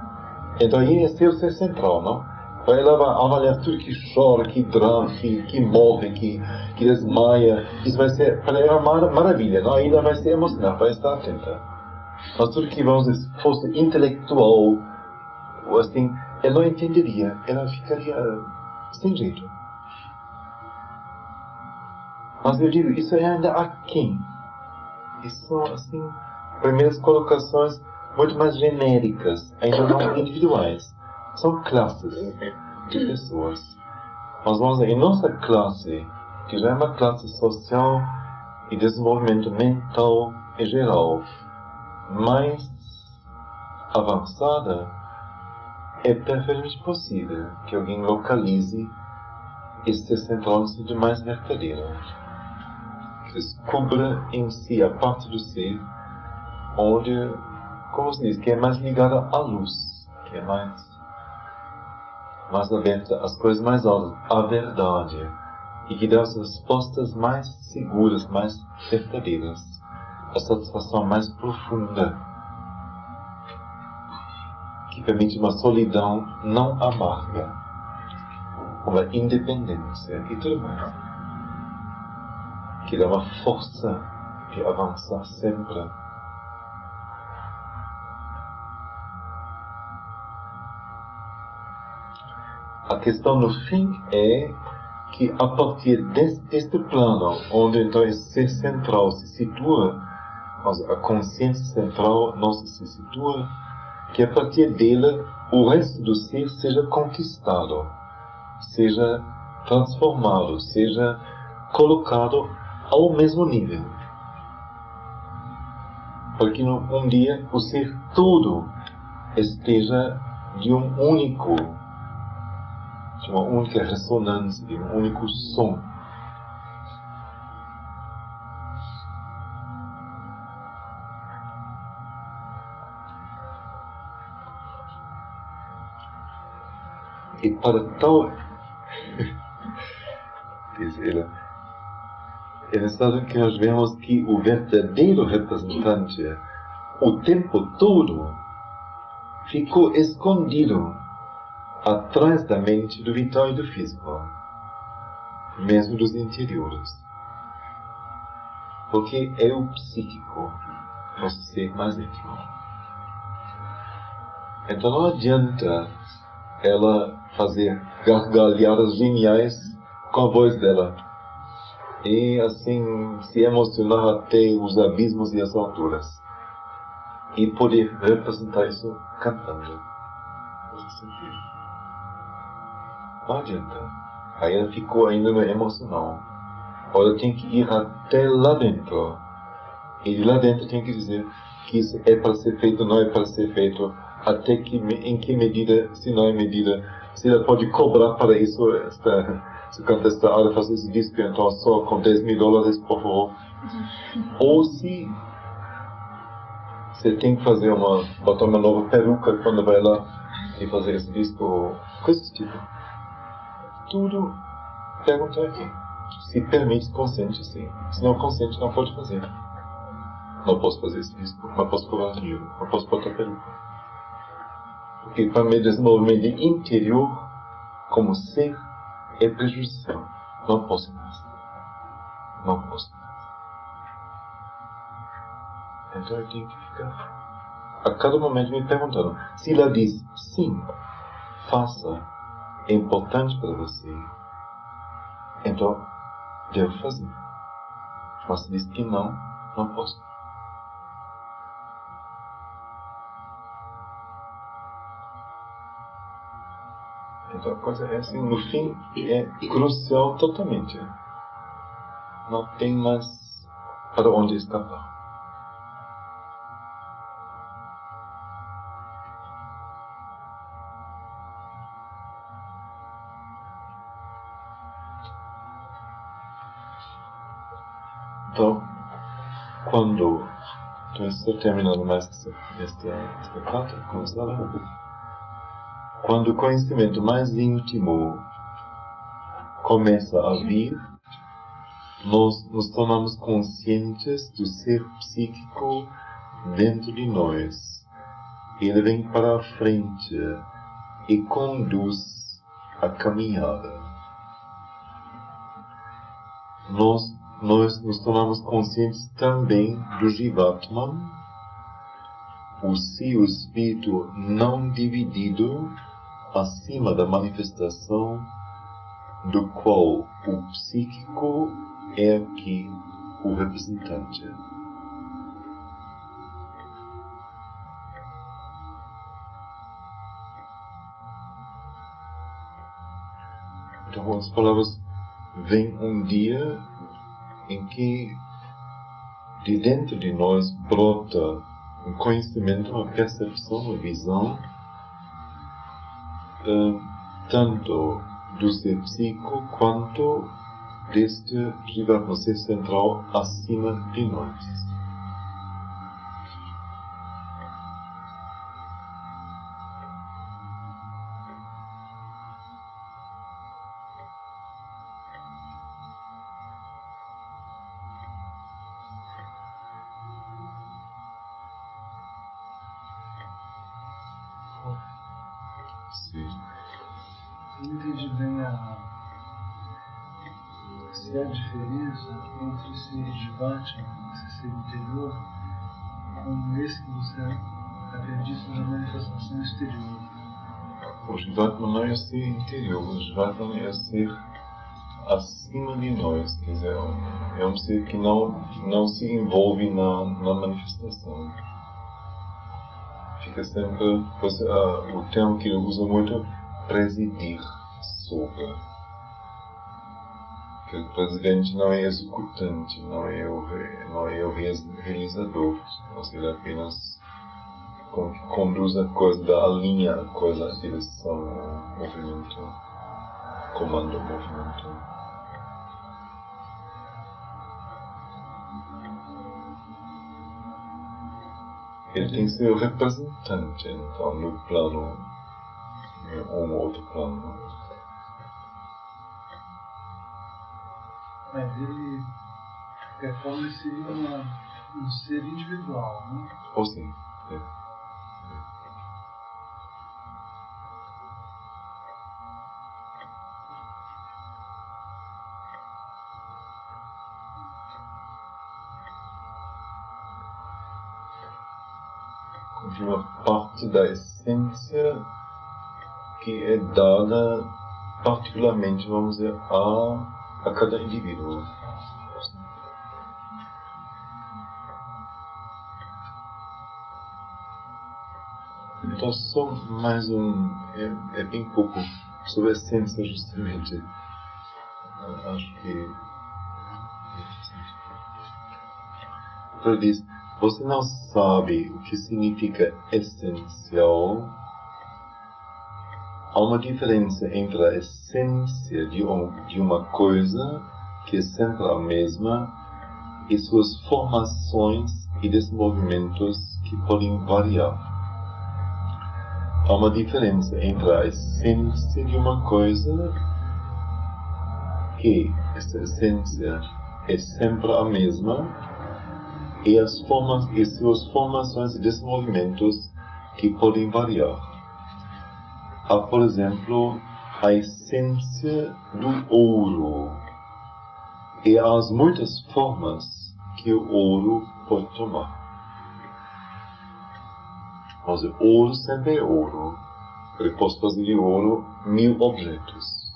Então aí é ser central, não? Ela vai avaliar tudo que chora, que drama, que morre, que desmaia. Isso vai ser, para ela, maravilha, não? Aí ela vai se emocionar, vai estar atenta. Mas tudo que, vamos dizer, fosse intelectual, ou assim, ela não entenderia, ela ficaria sem jeito. Mas eu digo, isso é ainda aquém. Isso são, assim, primeiras colocações muito mais genéricas, ainda não individuais. São classes de pessoas. Mas vamos dizer, em nossa classe, que já é uma classe social e desenvolvimento mental em geral, mais avançada, é perfeitamente possível que alguém localize esse ser central no sentido mais verdadeiro. Que descubra em si a parte do ser onde, como se diz, que é mais ligada à luz, que é mais aberta às coisas mais altas, à verdade, e que dá as respostas mais seguras, mais verdadeiras, a satisfação mais profunda, que permite uma solidão não amarga, uma independência e tudo mais, que dá uma força de avançar sempre. A questão no fim é que a partir deste plano, onde então esse ser central se situa, a consciência central nossa se situa, que a partir dela o resto do ser seja conquistado, seja transformado, seja colocado ao mesmo nível. Para que um dia o ser todo esteja de uma única ressonância, de um único som. E para tal, diz ela, é necessário que nós vemos que o verdadeiro representante, o tempo todo, ficou escondido atrás da mente do vital e do físico, mesmo dos interiores. Porque é o psíquico, nosso ser mais íntimo. Então não adianta ela fazer gargalhadas geniais com a voz dela e assim se emocionar até os abismos e as alturas e poder representar isso cantando. Não adianta. Aí ela ficou ainda no emocional. Ela tem que ir até lá dentro. E de lá dentro tem que dizer que isso é para ser feito, não é para ser feito, até que, em que medida, se não é medida, se ela pode cobrar para isso, se o cantor está a fazer esse disco, então só com $10.000, por favor. Ou se você tem que fazer botar uma nova peruca quando vai lá e fazer esse disco, coisas do tipo. Tudo pergunta aqui. Se permite consente, sim. Se não consente, não pode fazer. Não posso fazer esse disco, não posso cobrar dinheiro, não posso botar peruca. Porque para meu desenvolvimento interior, como ser, é prejudicial. Não posso mais. Não posso mais. Então eu tenho que ficar a cada momento me perguntando. Se ela diz sim, faça, é importante para você, então devo fazer. Mas se diz que não, não posso. Então a coisa é assim, no fim, é crucial totalmente. Não tem mais para onde escapar. Então, quando estou terminando mais esta carta, quando o conhecimento mais íntimo começa a vir, nós nos tornamos conscientes do ser psíquico dentro de nós. Ele vem para a frente e conduz a caminhada. Nós nos tornamos conscientes também do Jivatman, o si, o espírito não dividido, acima da manifestação, do qual o psíquico é aqui o representante. Então, com as palavras, vem um dia em que de dentro de nós brota um conhecimento, uma percepção, uma visão, tanto do ser psíquico quanto deste Jivatma, ser central acima de nós. Sim. Eu não entendi bem se há diferença entre esse Jivatma, esse ser interior, com esse que você havia dito na manifestação exterior. O Jivatma não é ser interior, o Jivatma é ser acima de nós, quer dizer, é um ser que não se envolve na manifestação. Fica sempre, o termo que ele usa muito, presidir sobre. Que o presidente não é executante, não é o realizador, mas ele apenas conduz a coisa, alinha a coisa, a direção, o movimento, comanda o movimento. Ele tem que ser o representante, então, no plano, ou no outro plano. Mas ele, de qualquer forma, seria um ser individual, né? Ou sim, é. De uma parte da essência que é dada particularmente, vamos dizer, a cada indivíduo. Então, só mais é bem pouco sobre a essência, justamente. Acho que ele diz, você não sabe o que significa essencial. Há uma diferença entre a essência de uma coisa, que é sempre a mesma, e suas formações e desenvolvimentos que que podem variar. Há uma diferença entre a essência de uma coisa, que essa essência é sempre a mesma, e as formas e suas formações e desenvolvimentos que podem variar. Há, por exemplo, a essência do ouro, e há as muitas formas que o ouro pode tomar. Mas o ouro sempre é ouro. Eu posso fazer de ouro 1000 objetos,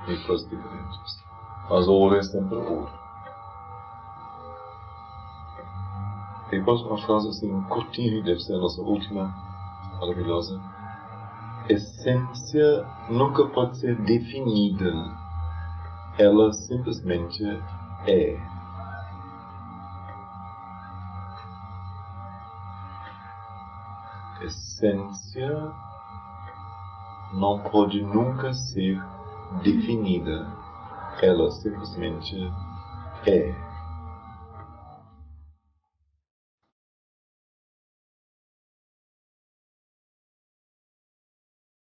1000 coisas diferentes. Mas o ouro é sempre ouro. E depois uma frase assim curtinha, deve ser a nossa última, maravilhosa. Essência nunca pode ser definida. Ela simplesmente é. Essência não pode nunca ser definida. Ela simplesmente é.